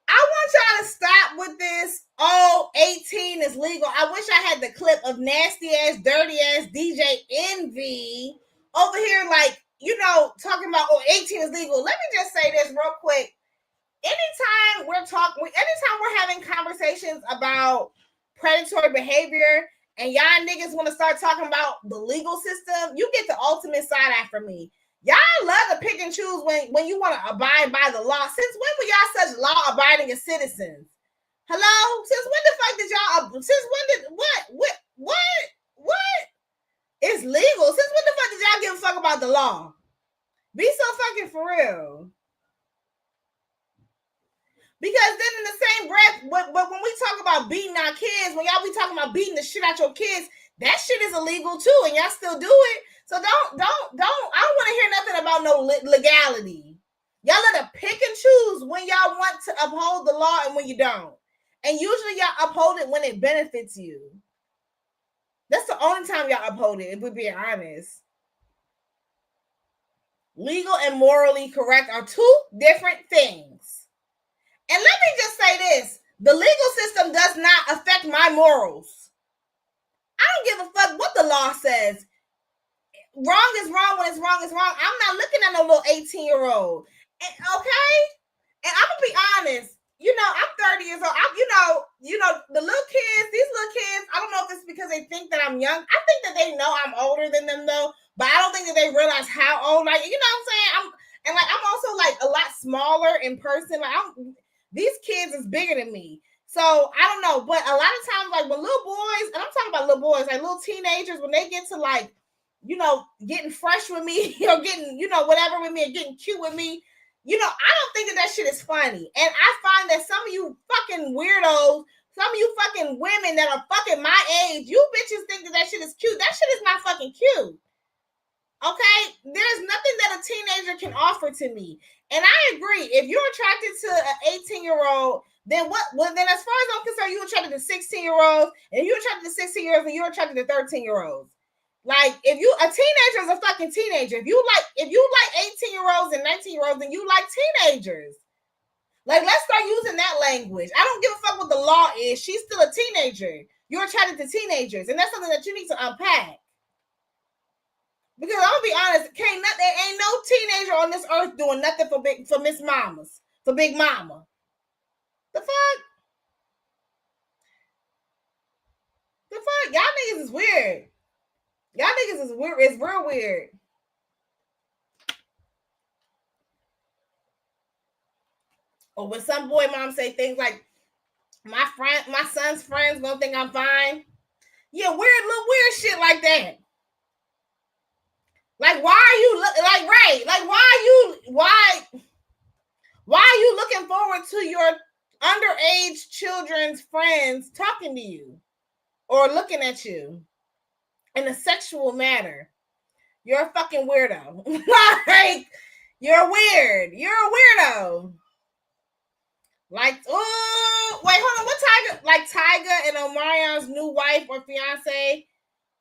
Speaker 1: I want y'all to stop with this. Oh, 18 is legal. I wish I had the clip of nasty ass, dirty ass DJ Envy over here, like, you know, talking about 18 is legal. Let me just say this real quick. Anytime we're having conversations about predatory behavior and y'all niggas want to start talking about the legal system, you get the ultimate side eye from me. Y'all love to pick and choose when you want to abide by the law. Since when were y'all such law-abiding citizens? Hello? Since when the fuck did y'all? Since when did what? It's legal. Since when the fuck did y'all give a fuck about the law? Be so fucking for real. Because then in the same breath, but when we talk about beating our kids, when y'all be talking about beating the shit out your kids, that shit is illegal too, and y'all still do it. So don't. I don't want to hear nothing about no legality. Y'all let to pick and choose when y'all want to uphold the law and when you don't. And usually y'all uphold it when it benefits you. That's the only time y'all uphold it, if we're being honest. Legal and morally correct are two different things. And let me just say this. The legal system does not affect my morals. I don't give a fuck what the law says. Wrong is wrong when it's wrong is wrong. I'm not looking at no little 18-year-old. Okay? And I'm going to be honest. You know, I'm 30 years old. You know, the little kids, these little kids, I don't know if it's because they think that I'm young. I think that they know I'm older than them, though. But I don't think that they realize how old. Like, you know what I'm saying? I'm also, like, a lot smaller in person. Like, these kids is bigger than me. So, I don't know. But a lot of times, like, when little boys, and I'm talking about little boys, like, little teenagers, when they get to, like, you know, getting fresh with me or getting, you know, whatever with me or getting cute with me, you know, I don't think that shit is funny. And I find that some of you fucking weirdos, some of you fucking women that are fucking my age, you bitches think that shit is cute. That shit is not fucking cute. Okay? There's nothing that a teenager can offer to me. And I agree. If you're attracted to an 18-year-old, then what? Well, then as far as I'm concerned, you're attracted to 16-year-olds. And you're attracted to 16-year-olds, and you're attracted to 13-year-olds. Like, if you, a teenager is a fucking teenager. If you like 18-year-olds and 19-year-olds, then you like teenagers. Like, let's start using that language. I don't give a fuck what the law is. She's still a teenager. You're attracted to teenagers. And that's something that you need to unpack. Because I'm gonna be honest, there ain't no teenager on this earth doing nothing for Miss Mamas, for Big Mama. The fuck? Y'all niggas is weird. Y'all niggas is weird. It's real weird. Or when some boy mom say things like, my son's friends gonna think I'm fine. Yeah, little weird shit like that. Like, why are you like Ray? Like, why are you looking forward to your underage children's friends talking to you or looking at you in a sexual manner? You're a fucking weirdo. Like, you're weird. You're a weirdo. Like, oh, wait, hold on. What Tyga? Like Tyga and Omarion's new wife or fiance?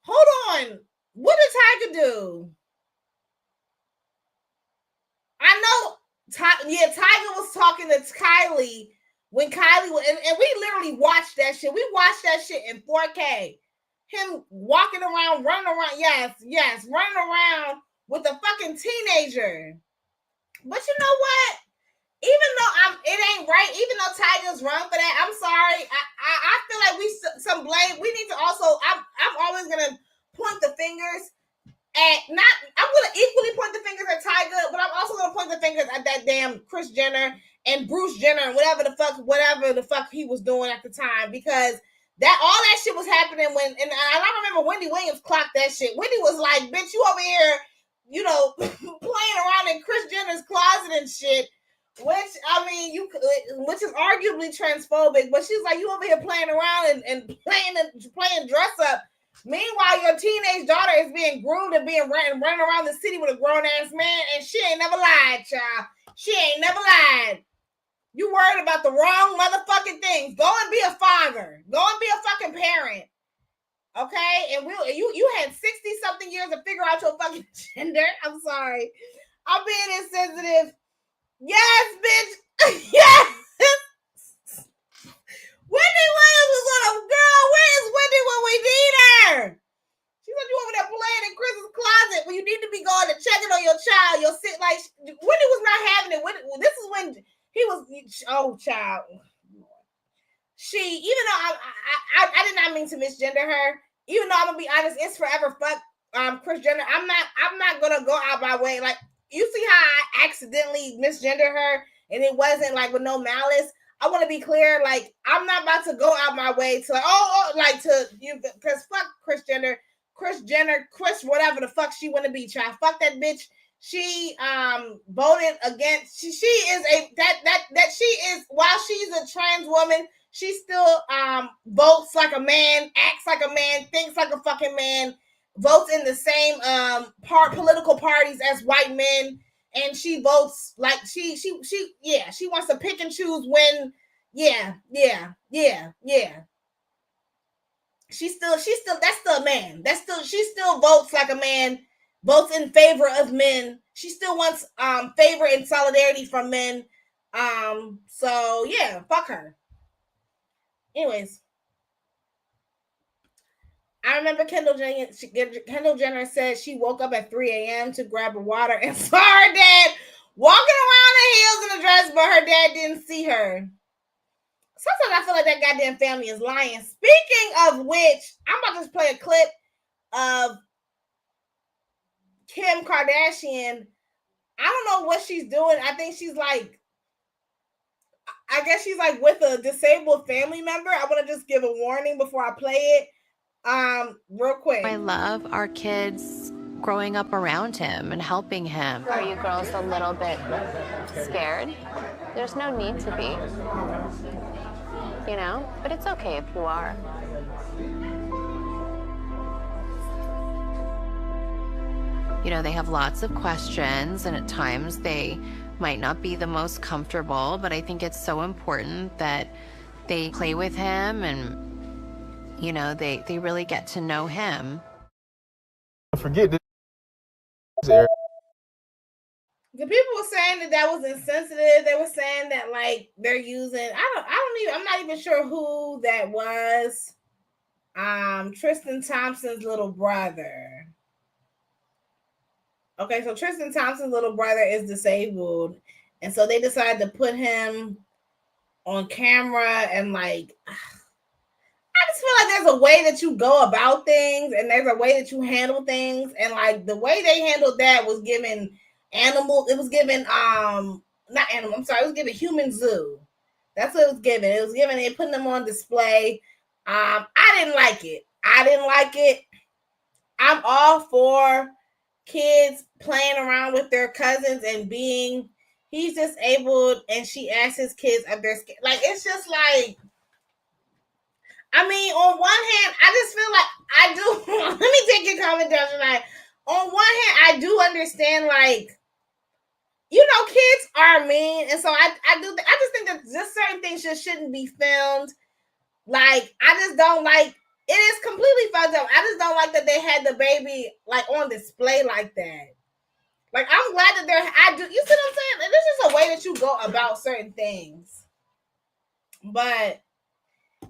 Speaker 1: Hold on. What did Tyga do? I know. Tyga was talking to Kylie when Kylie was, and we literally watched that shit. We watched that shit in 4K. Him walking around, running around. Yes, running around with a fucking teenager. But you know what? Even though it ain't right, even though Tyga's wrong for that, I'm sorry. I feel like some blame. We need to also. I'm always gonna point the fingers at I'm gonna equally point the fingers at Tyga, but I'm also gonna point the fingers at that damn Kris Jenner and Bruce Jenner and whatever the fuck he was doing at the time, because that all that shit was happening when, and I remember Wendy Williams clocked that shit. Wendy was like, "Bitch, you over here, you know, playing around in Kris Jenner's closet and shit." Which, I mean, which is arguably transphobic, but she's like, you over here playing around and playing dress up. Meanwhile, your teenage daughter is being groomed and being running around the city with a grown-ass man, and she ain't never lied, child. She ain't never lied. You worried about the wrong motherfucking things. Go and be a father. Go and be a fucking parent. Okay? And you had 60-something years to figure out your fucking gender. I'm sorry. I'm being insensitive. Yes, bitch. Yes. Wendy Williams was on a girl. Where is Wendy when we need her? She said you over there playing in Chris's closet when you need to be going and checking on your child. You'll sit like Wendy was not having it. This is when he was. Oh, child. She, even though I did not mean to misgender her. Even though I'm gonna be honest, it's forever fuck Kris Jenner. I'm not gonna go out my way. Like, you see how I accidentally misgender her and it wasn't like with no malice. I want to be clear, like, I'm not about to go out my way to because fuck Kris Jenner, Kris whatever the fuck she want to be, child. Fuck that bitch. She voted against. She is she is, while she's a trans woman, she still votes like a man, acts like a man, thinks like a fucking man. Votes in the same political parties as white men, and she votes like she wants to pick and choose when she's still that's still a man. She still votes like a man, votes in favor of men. She still wants favor and solidarity from men. So yeah, fuck her. Anyways, I remember Kendall Jenner said she woke up at 3 a.m. to grab a water and saw her dad walking around in heels in a dress, but her dad didn't see her. Sometimes I feel like that goddamn family is lying. Speaking of which, I'm about to play a clip of Kim Kardashian. I don't know what she's doing. I think she's like, I guess she's like with a disabled family member. I want to just give a warning before I play it. Real quick.
Speaker 10: I love our kids growing up around him and helping him.
Speaker 11: Are you girls a little bit scared? There's no need to be, you know, but it's okay if you are.
Speaker 10: You know, they have lots of questions, and at times they might not be the most comfortable, but I think it's so important that they play with him and, you know, they really get to know him.
Speaker 12: Forget this.
Speaker 1: The people were saying that was insensitive. They were saying that like they're using, I'm not even sure who that was. Tristan Thompson's little brother. Okay, so Tristan Thompson's little brother is disabled, and so they decided to put him on camera and like, I just feel like there's a way that you go about things and there's a way that you handle things, and like the way they handled that was giving animal. It was giving not animal. I'm sorry. It was giving human zoo. That's what it was giving. It was giving. They putting them on display. I didn't like it. I'm all for kids playing around with their cousins and being. He's disabled, and she asks his kids if they're scared. Like, it's just like. I mean, on one hand, I just feel like I do. Let me take your comment down tonight. on one hand, I do understand, like, you know, kids are mean, and so I just think that just certain things just shouldn't be filmed. Like, I just don't like. It is completely fucked up. I just don't like that they had the baby like on display like that. Like, I'm glad that they're. I do. You see what I'm saying? And this is a way that you go about certain things. But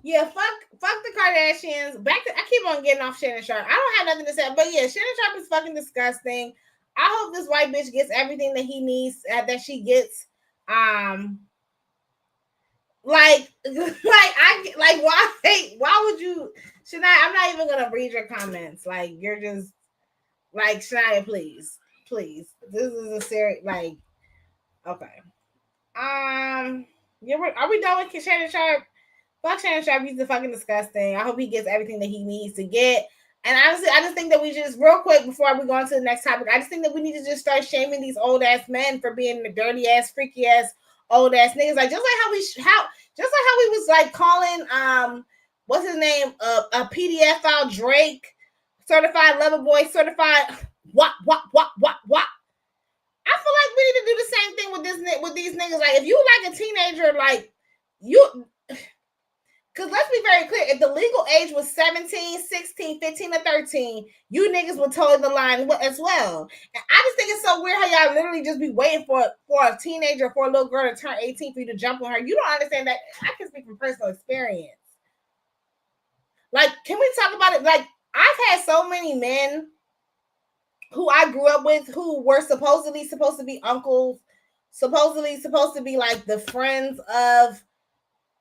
Speaker 1: yeah, fuck the Kardashians. I keep on getting off Shannon Sharpe. I don't have nothing to say, but yeah, Shannon Sharpe is fucking disgusting. I hope this white bitch gets everything that he needs, that she gets. Like why would you, Shania? I'm not even gonna read your comments. Like, you're just like, Shania, please. This is a serious, like, okay. Are we done with Shannon Sharpe? Fuck Shannon Sharpe. He's fucking disgusting. I hope he gets everything that he needs to get. And honestly, I just think that we just, real quick before we go on to the next topic, I just think that we need to just start shaming these old ass men for being the dirty ass, freaky ass, old ass niggas. Like, just like how we was like calling what's his name, a PDF file Drake, certified lover boy, certified what. I feel like we need to do the same thing with these niggas. Like, if you like a teenager, like, you, because let's be very clear, if the legal age was 17, 16, 15, or 13, you niggas would toe the line as well. And I just think it's so weird how y'all literally just be waiting for a teenager, for a little girl to turn 18 for you to jump on her. You don't understand that. I can speak from personal experience. Like, can we talk about it? Like, I've had so many men who I grew up with who were supposedly supposed to be uncles, supposedly supposed to be like the friends of,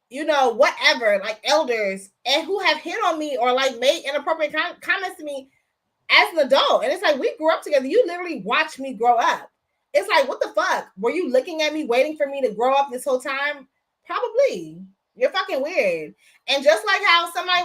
Speaker 1: you know, whatever, like elders, and who have hit on me or like made inappropriate comments to me as an adult. And it's like, we grew up together. You literally watched me grow up. It's like, what the fuck? Were you looking at me waiting for me to grow up this whole time? Probably. You're fucking weird. And just like how somebody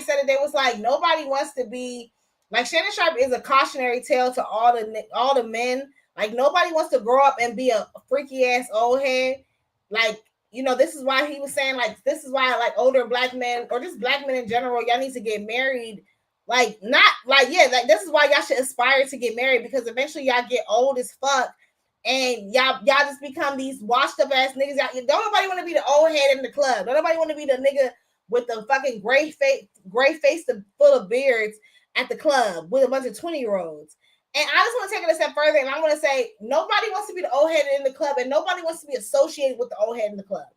Speaker 1: said it, they was like, nobody wants to be like, Shannon Sharpe is a cautionary tale to all the men. Like, nobody wants to grow up and be a freaky ass old head. Like, you know, this is why he was saying, like, this is why, like, older black men, or just black men in general, y'all need to get married. Like, not, like, yeah, like, this is why y'all should aspire to get married, because eventually y'all get old as fuck, and y'all just become these washed up ass niggas. Don't nobody want to be the old head in the club. Don't nobody want to be the nigga with the fucking gray face full of beards at the club with a bunch of 20-year-olds. And I just want to take it a step further, and I want to say, nobody wants to be the old head in the club, and nobody wants to be associated with the old head in the club.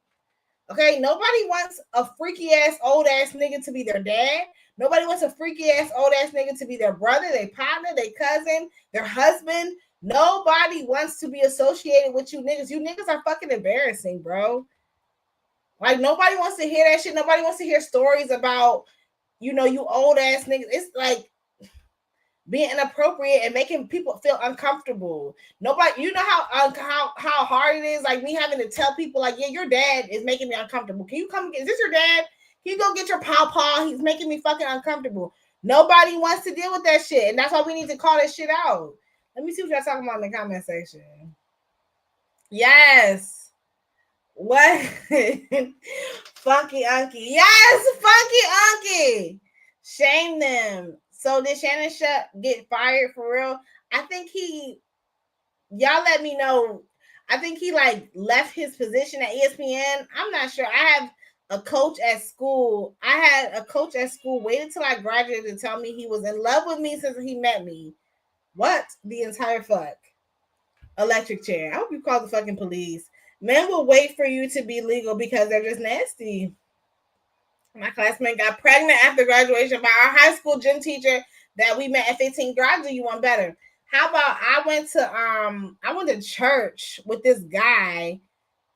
Speaker 1: Okay? Nobody wants a freaky ass old ass nigga to be their dad. Nobody wants a freaky ass old ass nigga to be their brother, their partner, their cousin, their husband. Nobody wants to be associated with you niggas. You niggas are fucking embarrassing, bro. Like, nobody wants to hear that shit. Nobody wants to hear stories about, you know, you old ass niggas. It's like being inappropriate and making people feel uncomfortable. Nobody, you know how hard it is, like me having to tell people, like, yeah, your dad is making me uncomfortable. Can you come get, is this your dad? Can you go get your pawpaw? He's making me fucking uncomfortable. Nobody wants to deal with that shit, and that's why we need to call this shit out. Let me see what y'all talking about in the comment section. Yes. What? Funky Unky. Yes, Funky Unky. Shame them. So did Shannon get fired for real? I think y'all let me know. I think he like left his position at ESPN. I'm not sure. I have a coach at school. I had a coach at school waited till I graduated to tell me he was in love with me since he met me. What the entire fuck? Electric chair. I hope you call the fucking police. Men will wait for you to be legal because they're just nasty. My classmate got pregnant after graduation by our high school gym teacher that we met at 15. Girl, I'll do you one better. How about I went to church with this guy,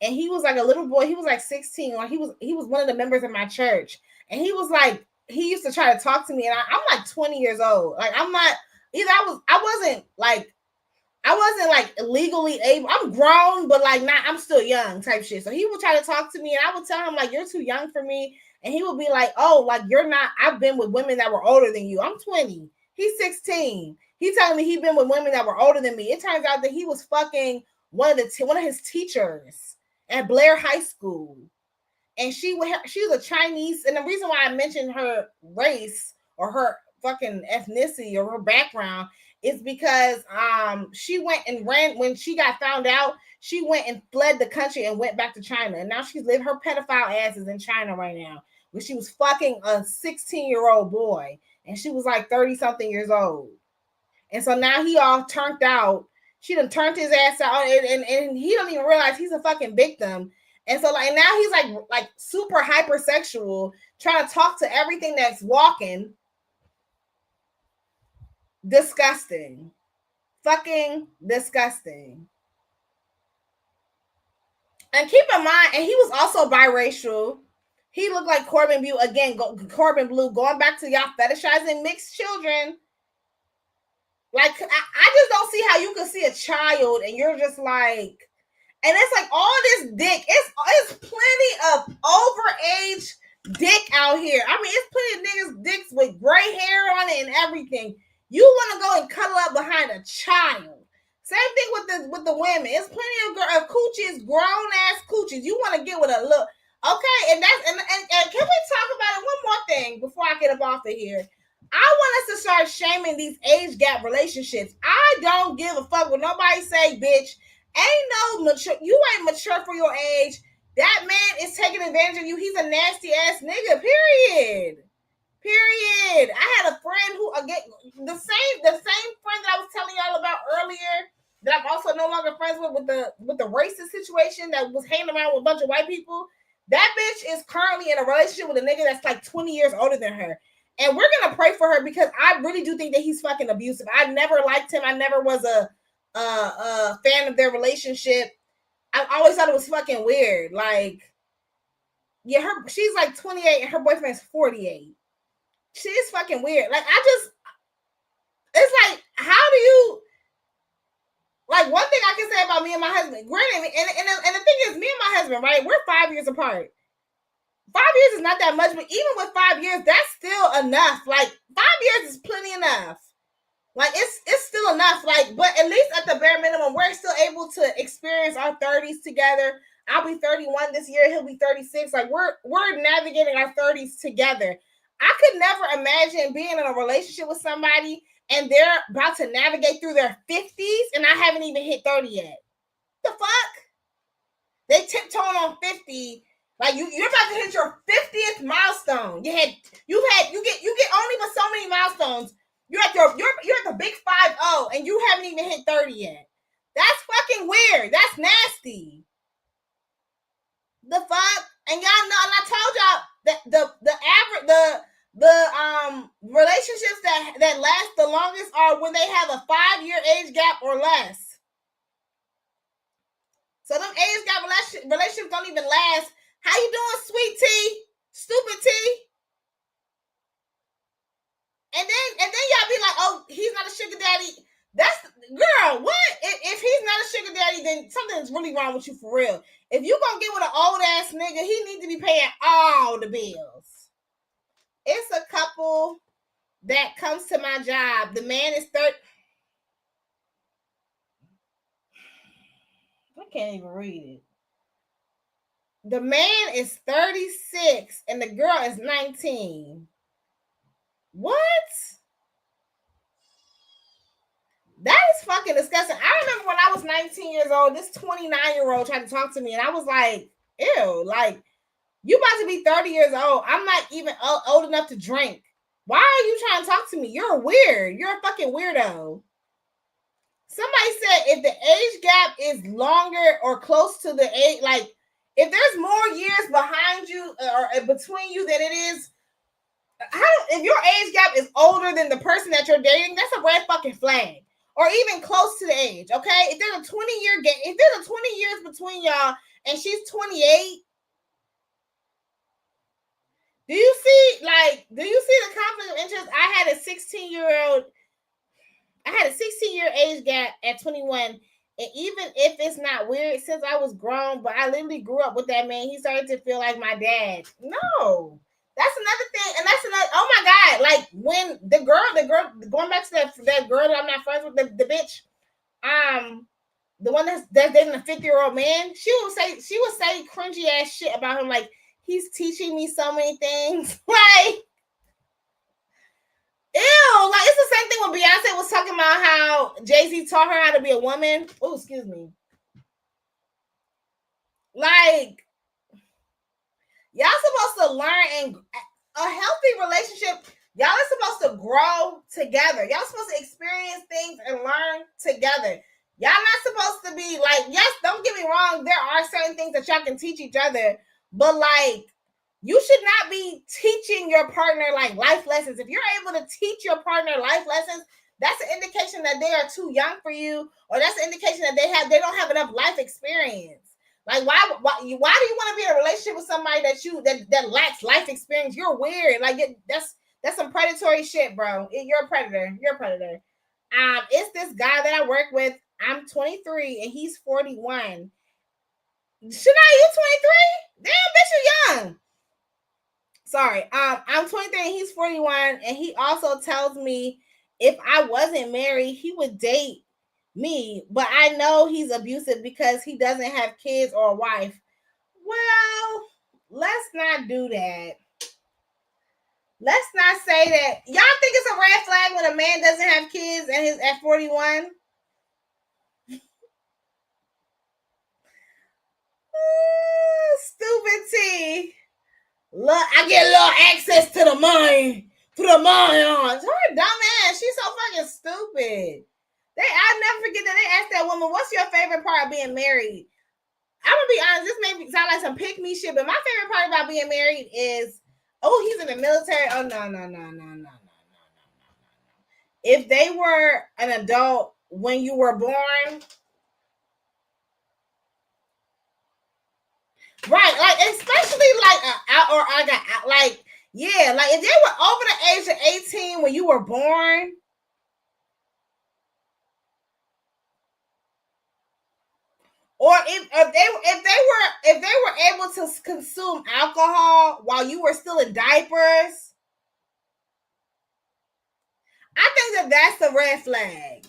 Speaker 1: and he was like a little boy. He was like 16, or he was one of the members of my church. And he was like, he used to try to talk to me, and I'm like 20 years old. Like, I'm not either. I wasn't like legally able. I'm grown, but like not, I'm still young type shit. So he would try to talk to me, and I would tell him like, you're too young for me. And he would be like, oh, like, you're not, I've been with women that were older than you. I'm 20. He's 16. He's telling me he'd been with women that were older than me. It turns out that he was fucking one of his teachers at Blair High School. And she was a Chinese. And the reason why I mentioned her race or her fucking ethnicity or her background is because she went and ran when she got found out. She went and fled the country and went back to China, and now she's lived. Her pedophile ass is in China right now, where she was fucking a 16-year-old boy, and she was like 30-something years old. And so now he all turned out. She done turned his ass out, and he don't even realize he's a fucking victim. And so like now he's like super hypersexual, trying to talk to everything that's walking. Disgusting. Fucking disgusting. And keep in mind, and he was also biracial. He looked like Corbin Blue again. Corbin Blue, going back to y'all fetishizing mixed children. Like, I just don't see how you can see a child and you're just like, and it's like all this dick. It's plenty of overage dick out here. I mean, it's plenty of niggas dicks with gray hair on it and everything. You want to go and cuddle up behind a child. Same thing with the women. It's plenty of coochies, grown ass coochies. You want to get with a look. Okay, and that's and can we talk about it? One more thing before I get up off of here. I want us to start shaming these age gap relationships. I don't give a fuck what nobody say, bitch. Ain't no mature. You ain't mature for your age. That man is taking advantage of you. He's a nasty ass nigga. Period. Period. I had a friend who again the same friend that I was telling y'all about earlier that I'm also no longer friends with the racist situation that was hanging around with a bunch of white people. That bitch is currently in a relationship with a nigga that's like 20 years older than her. And we're gonna pray for her because I really do think that he's fucking abusive. I never liked him. I never was a fan of their relationship. I always thought it was fucking weird. Like, yeah, she's like 28 and her boyfriend's 48. She is fucking weird. Like, it's like, how do you, like, one thing I can say about me and my husband, granted, and the thing is, me and my husband, right, we're 5 years apart. 5 years is not that much, but even with 5 years, that's still enough. Like, 5 years is plenty enough. Like, it's still enough. Like, but at least at the bare minimum, we're still able to experience our 30s together. I'll be 31 this year. He'll be 36. Like, we're navigating our 30s together. I could never imagine being in a relationship with somebody and they're about to navigate through their 50s and I haven't even hit 30 yet. The fuck? They tiptoeing on 50. Like you're about to hit your 50th milestone. You get only but so many milestones. You're at the big 5-0 and you haven't even hit 30 yet. That's fucking weird. That's nasty. The fuck? And y'all know, and I told y'all that the relationships that last the longest are when they have a 5-year age gap or less. So them age gap relationships don't even last. How you doing, sweet tea? Stupid tea? And then y'all be like, oh, he's not a sugar daddy. That's, girl, what? If he's not a sugar daddy, then something's really wrong with you for real. If you gonna get with an old ass nigga, he needs to be paying all the bills. It's a couple that comes to my job. The man is 30. I can't even read it. The man is 36 and the girl is 19. What? That is fucking disgusting. I remember when I was 19 years old, this 29-year-old tried to talk to me and I was like, ew, like, you about to be 30 years old. I'm not even old enough to drink. Why are you trying to talk to me? You're weird. You're a fucking weirdo. Somebody said if the age gap is longer or close to the age, like, if there's more years behind you or between you than it is, if your age gap is older than the person that you're dating, that's a red fucking flag. Or even close to the age, okay? If there's a 20-year gap, if there's a 20 years between y'all and she's 28, do you see the conflict of interest? I had a 16-year age gap at 21. And even if it's not weird, since I was grown, but I literally grew up with that man, he started to feel like my dad. No. That's another thing. And that's another, oh my God. Like when the girl, going back to that girl that I'm not friends with, the bitch, the one that's dating a 50-year-old man, she would say cringy ass shit about him, like, he's teaching me so many things. Like, Ew, like it's the same thing when Beyonce was talking about how Jay-Z taught her how to be a woman. Oh, excuse me. Like, y'all supposed to learn, and a healthy relationship, y'all are supposed to grow together. Y'all supposed to experience things and learn together. Y'all not supposed to be like, yes, don't get me wrong, there are certain things that y'all can teach each other, but like, you should not be teaching your partner like life lessons. If you're able to teach your partner life lessons, that's an indication that they are too young for you, or that's an indication that they don't have enough life experience. Like, why do you want to be in a relationship with somebody that lacks life experience? You're weird. Like, that's some predatory shit, bro. You're a predator. You're a predator. It's this guy that I work with. I'm 23 and he's 41. Shania, you 23? Damn, bitch, you young. Sorry. I'm 23 and he's 41, and he also tells me if I wasn't married, he would date me, but I know he's abusive because he doesn't have kids or a wife. Well, let's not do that. Let's not say that. Y'all think it's a red flag when a man doesn't have kids and he's at 41? Stupid T. Look, I get a little access to the money. Her dumb ass. She's so fucking stupid. I'll never forget that they asked that woman, what's your favorite part of being married? I'm gonna be honest, this may sound like some pick me shit, but my favorite part about being married is, oh, he's in the military. Oh, no. If they were an adult when you were born, right? Like, especially yeah, like if they were over the age of 18 when you were born, or if they were able to consume alcohol while you were still in diapers, I think that's a red flag.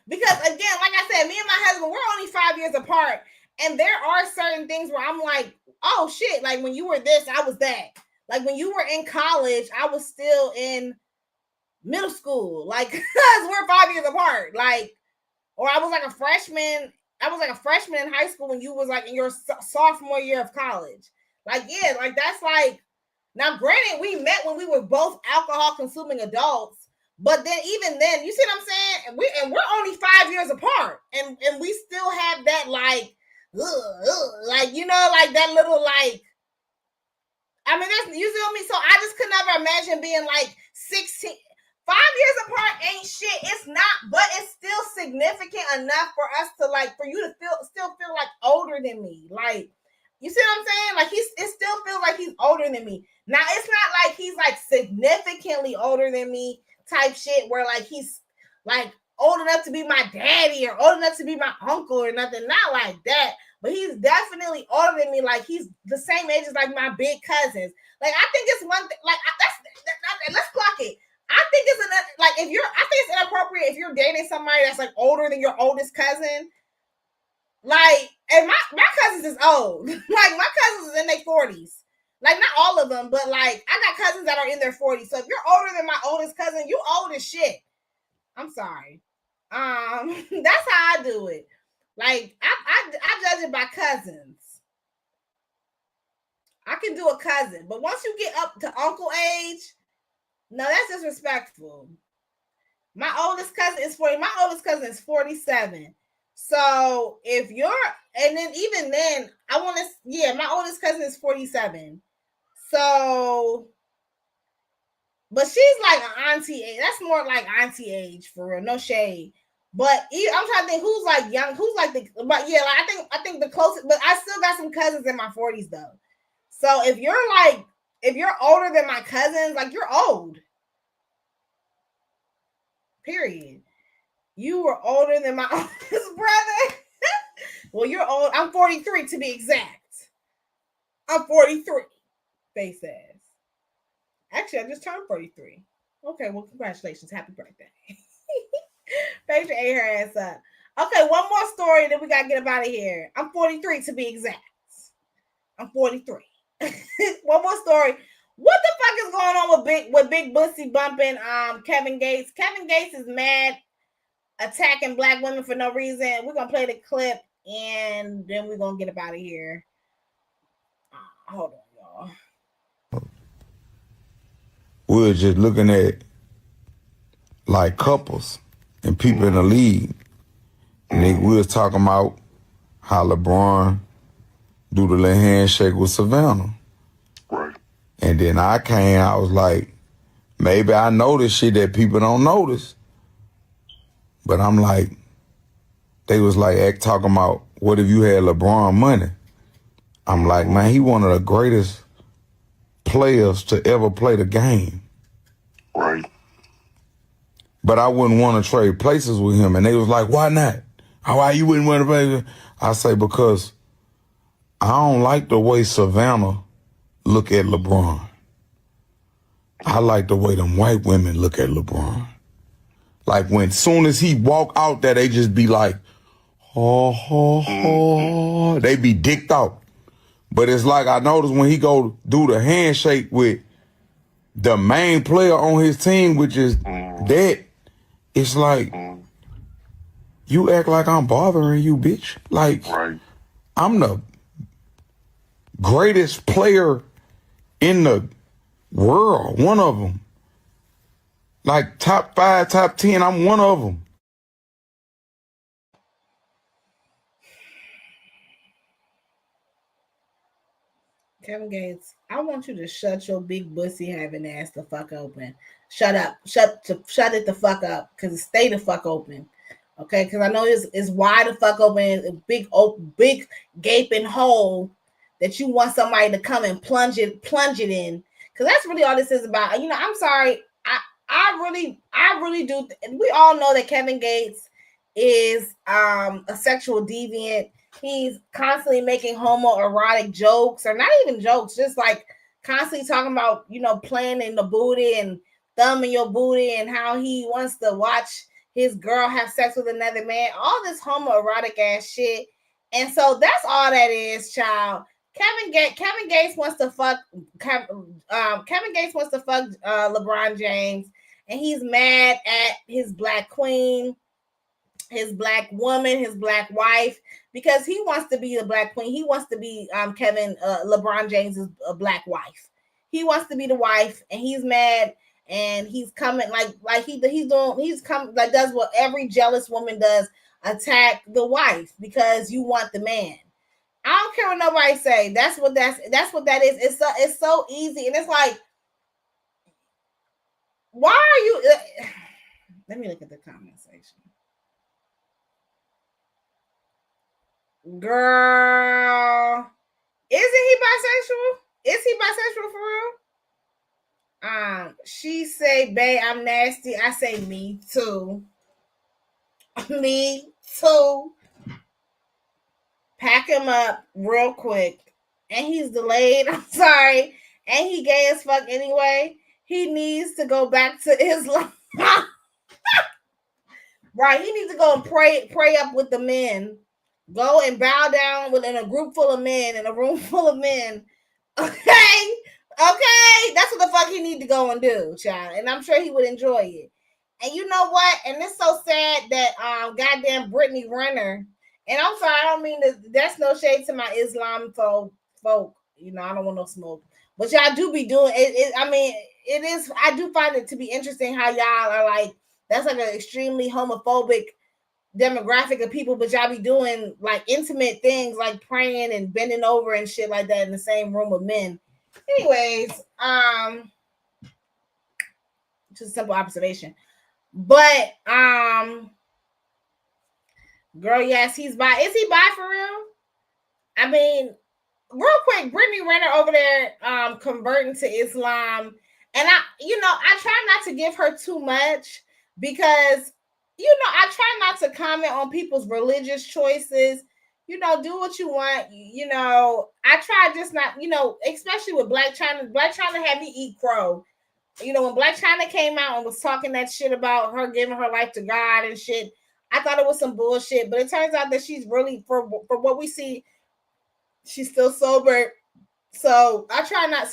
Speaker 1: Because again, like I said, me and my husband, we're only 5 years apart, and there are certain things where I'm like, oh shit, like when you were this, I was that. Like when you were in college, I was still in middle school. Like, because we're 5 years apart. Like, or I was like a freshman. I was like a freshman in high school when you was like in your sophomore year of college. Like, yeah, like that's like, now granted, we met when we were both alcohol consuming adults, but then even then, you see what I'm saying? And we're only 5 years apart, and we still have that like, like, you know, like that little like, I mean, that's, you feel me? So I just could never imagine being like 16. 5 years apart ain't shit. It's not, but it's still significant enough for us to like, for you to still feel like older than me. Like, you see what I'm saying? Like it still feels like he's older than me. Now it's not like he's like significantly older than me type shit where like he's like old enough to be my daddy or old enough to be my uncle or nothing. Not like that. But he's definitely older than me. Like he's the same age as like my big cousins. Like I think it's one thing. Like let's clock it. I think it's I think it's inappropriate if you're dating somebody that's like older than your oldest cousin. Like, and my cousins is old. Like my cousins is in their 40s. Like not all of them, but like I got cousins that are in their 40s. So if you're older than my oldest cousin, you old as shit. I'm sorry. That's how I do it. Like I judge it by cousins. I can do a cousin, but once you get up to uncle age, no, that's disrespectful. My oldest cousin is 40. My oldest cousin is 47. So if you're, and then even then, my oldest cousin is 47. So, but she's like an auntie age. That's more like auntie age for real. No shade. But I'm trying to think who's like young, who's like but yeah, like I think the closest, but I still got some cousins in my 40s though. So if you're older than my cousins, like you're old. Period. You were older than my oldest brother. Well, you're old. I'm 43 to be exact. I'm 43. Face ass. Actually, I just turned 43. Okay, well, congratulations. Happy birthday. Phaedra ate her ass up. Okay, one more story that we got to get up out of here. I'm 43 to be exact. I'm 43. One more story. What the fuck is going on with Big Bussy bumping Kevin Gates? Kevin Gates is mad, attacking black women for no reason. We're gonna play the clip and then we're gonna get up out of here. Hold on, y'all.
Speaker 13: We're just looking at like couples and people in the league. And we was talking about how LeBron do the little handshake with Savannah.
Speaker 7: Right.
Speaker 13: And then I was like, maybe I know this shit that people don't notice. But I'm like, they was like talking about, what if you had LeBron money? I'm like, man, he one of the greatest players to ever play the game.
Speaker 7: Right.
Speaker 13: But I wouldn't want to trade places with him. And they was like, why not? Why you wouldn't want to play? I say, because I don't like the way Savannah look at LeBron. I like the way them white women look at LeBron. Like when soon as he walk out there, they just be like, oh. They be dicked out. But it's like I noticed when he go do the handshake with the main player on his team, which is that, it's like, you act like I'm bothering you, bitch. Like, I'm the greatest player in the world, one of them. Like top 5, top 10, I'm one of them.
Speaker 1: Kevin Gates, I want you to shut your big bussy having ass the fuck open. Shut up. Shut it the fuck up. Because stay the fuck open. Okay? Because I know it's wide the fuck open, a big gaping hole that you want somebody to come and plunge it in. Because that's really all this is about. You know, I'm sorry. I really do. We all know that Kevin Gates is a sexual deviant. He's constantly making homoerotic jokes, or not even jokes, just like constantly talking about, you know, playing in the booty and thumbing your booty and how he wants to watch his girl have sex with another man, all this homoerotic ass shit. And so that's all that is, child. Kevin Gates wants to fuck Kevin Gates wants to fuck LeBron James, and he's mad at his black queen, his black woman, his black wife, because he wants to be the black queen. He wants to be LeBron James's black wife. He wants to be the wife, and he's mad, and he's coming he's coming like does what every jealous woman does, attack the wife because you want the man. I don't care what nobody say. That's what that is. It's so easy, and it's like, why are you? Let me look at the comment section. Girl, isn't he bisexual? Is he bisexual for real? She say, babe, I'm nasty. I say, me too. Me too. Pack him up real quick. And he's delayed. I'm sorry. And he gay as fuck anyway. He needs to go back to Islam. Right. He needs to go and pray up with the men. Go and bow down within a group full of men, in a room full of men. Okay? That's what the fuck he need to go and do, child. And I'm sure he would enjoy it. And you know what? And it's so sad that goddamn Brittany Renner, and I'm sorry, I don't mean that's no shade to my Islam folk. You know, I don't want no smoke. But y'all do be doing it. I mean, it is, I do find it to be interesting how y'all are like, that's like an extremely homophobic demographic of people, but y'all be doing like intimate things like praying and bending over and shit like that in the same room with men. Anyways, just a simple observation. But girl, yes, he's bi. Is he bi for real? I mean, real quick, Brittany Renner over there converting to Islam, and I try not to give her too much because, you know, I try not to comment on people's religious choices. You know, do what you want. You know, I try just not, you know, especially with Black China. Black China had me eat crow. You know, when Black China came out and was talking that shit about her giving her life to God and shit, I thought it was some bullshit. But it turns out that she's really, for what we see, she's still sober. So I try not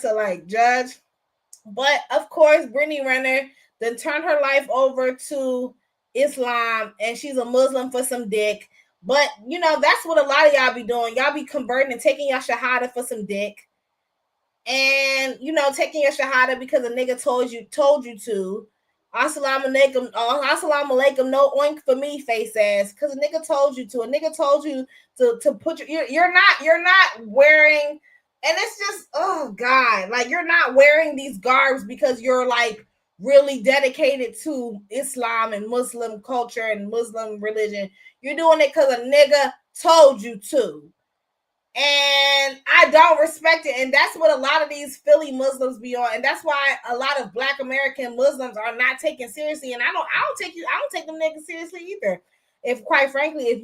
Speaker 1: to like judge. But of course, Brittany Renner then turned her life over to Islam, and she's a Muslim for some dick. But you know, that's what a lot of y'all be doing. Y'all be converting and taking your shahada for some dick. And you know, taking your shahada because a nigga told you to. Assalamu alaikum, no oink for me, face ass. Because a nigga told you to. A nigga told you to put you're not wearing, and it's just, oh God, like you're not wearing these garbs because you're like really dedicated to Islam and Muslim culture and Muslim religion. You're doing it because a nigga told you to. And I don't respect it. And that's what a lot of these Philly Muslims be on. And that's why a lot of Black American Muslims are not taken seriously. And I don't take them niggas seriously either. If quite frankly, if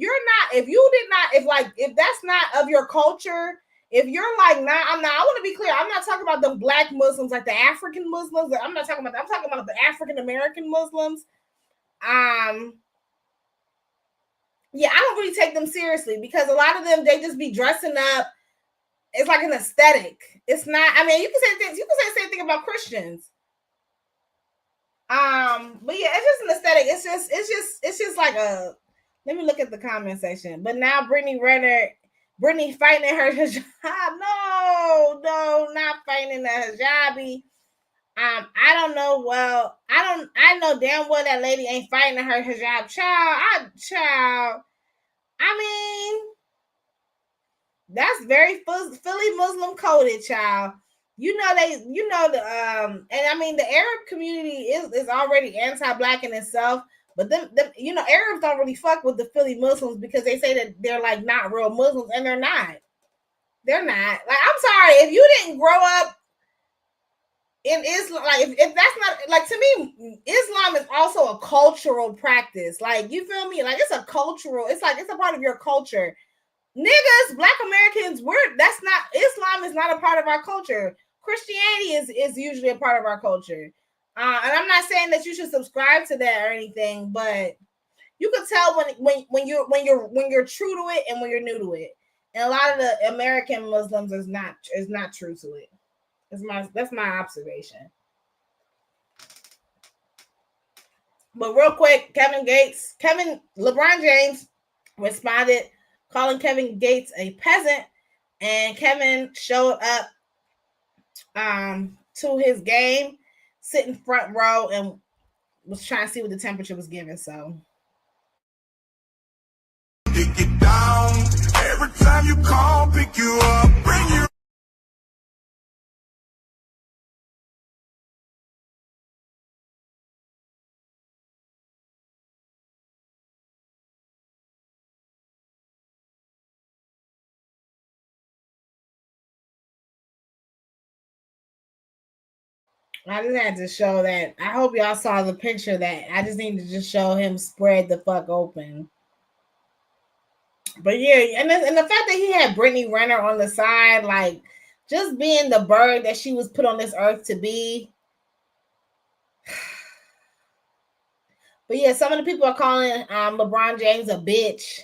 Speaker 1: that's not of your culture, if you're like, nah, I want to be clear. I'm not talking about the Black Muslims, like the African Muslims. I'm talking about the African American Muslims. Yeah, I don't really take them seriously because a lot of them, they just be dressing up. It's like an aesthetic. It's not, I mean, you can say the same thing about Christians. But yeah, it's just an aesthetic. It's just like a, let me look at the comment section. But now Brittany fighting in her hijab. No, not fighting in the hijabi. I don't know. Well, I know damn well that lady ain't fighting in her hijab. Child. I mean, that's very Philly Muslim coded, child. And I mean, the Arab community is already anti-Black in itself. But them, Arabs don't really fuck with the Philly Muslims because they say that they're like not real Muslims, and they're not. They're not. Like, I'm sorry, if you didn't grow up in Islam, like if that's not, like, to me, Islam is also a cultural practice. Like, you feel me? Like, it's a cultural, it's a part of your culture. Niggas, Black Americans, Islam is not a part of our culture. Christianity is usually a part of our culture. And I'm not saying that you should subscribe to that or anything, but you can tell when you're true to it and when you're new to it. And a lot of the American Muslims is not true to it. That's my observation. But real quick, LeBron James responded, calling Kevin Gates a peasant, and Kevin showed up to his game, sitting front row, and was trying to see what the temperature was giving. So dig it down every time you call, pick you up, bring you. I just had to show that. I hope y'all saw the picture that I just need to just show him spread the fuck open. But yeah, and the fact that he had Brittany Renner on the side, like just being the bird that she was put on this earth to be. But yeah, some of the people are calling LeBron James a bitch,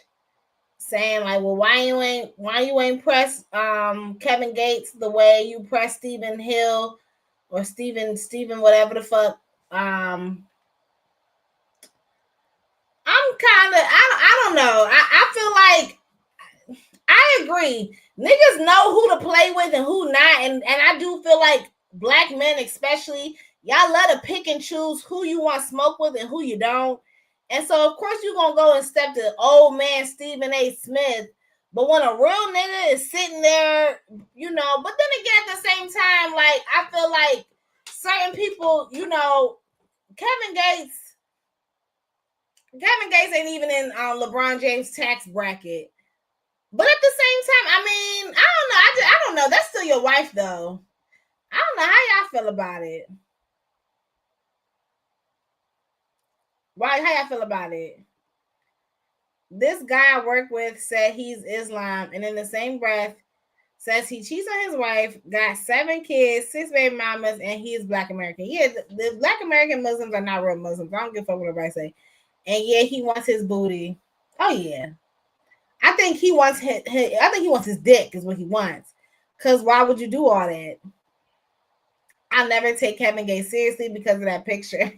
Speaker 1: saying like, well, why you ain't press Kevin Gates the way you press Stephen Hill or Stephen whatever the fuck. I'm kind of, I don't know. I feel like I agree. Niggas know who to play with and who not, and I do feel like Black men especially, y'all let to pick and choose who you want to smoke with and who you don't. And so of course you're gonna go and step to old man Stephen A. Smith. But when a real nigga is sitting there, but then again at the same time, like I feel like certain people, Kevin Gates ain't even in LeBron James' tax bracket. But at the same time, I mean, I don't know. That's still your wife, though. I don't know how y'all feel about it. Right? How y'all feel about it? This guy I work with said he's Islam, and in the same breath says he cheats on his wife, got 7 kids, 6 baby mamas, and he is Black American. Yeah, the Black American Muslims are not real Muslims. I don't give a fuck what everybody say. And yeah, he wants his booty. Oh yeah, I think he wants his dick is what he wants. Because why would you do all that? I'll never take Kevin Gates seriously because of that picture.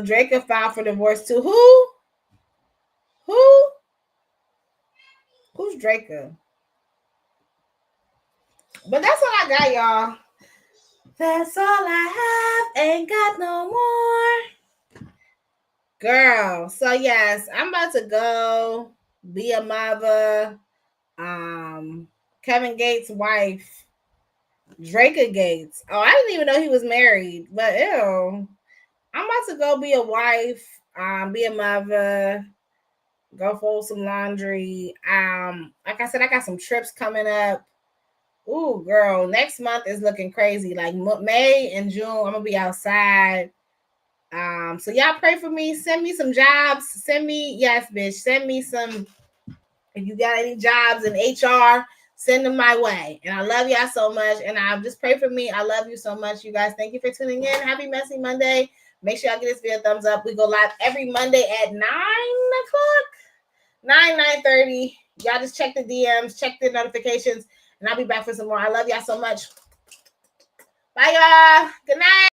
Speaker 1: Draco filed for divorce too. Who's Draco? But that's all I got, y'all. That's all I have. Ain't got no more. Girl. So yes, I'm about to go be a mother. Kevin Gates' wife, Draco Gates. Oh, I didn't even know he was married. But ew. I'm about to go be a wife, be a mother, go fold some laundry. Like I said, I got some trips coming up. Ooh, girl, next month is looking crazy. Like May and June, I'm gonna be outside. So y'all pray for me. Send me some jobs. Send me some. If you got any jobs in HR, send them my way. And I love y'all so much. And just pray for me. I love you so much, you guys. Thank you for tuning in. Happy Messy Monday. Make sure y'all give this video a thumbs up. We go live every Monday at 9 o'clock, 9:30. Y'all just check the DMs, check the notifications, and I'll be back for some more. I love y'all so much. Bye, y'all. Good night.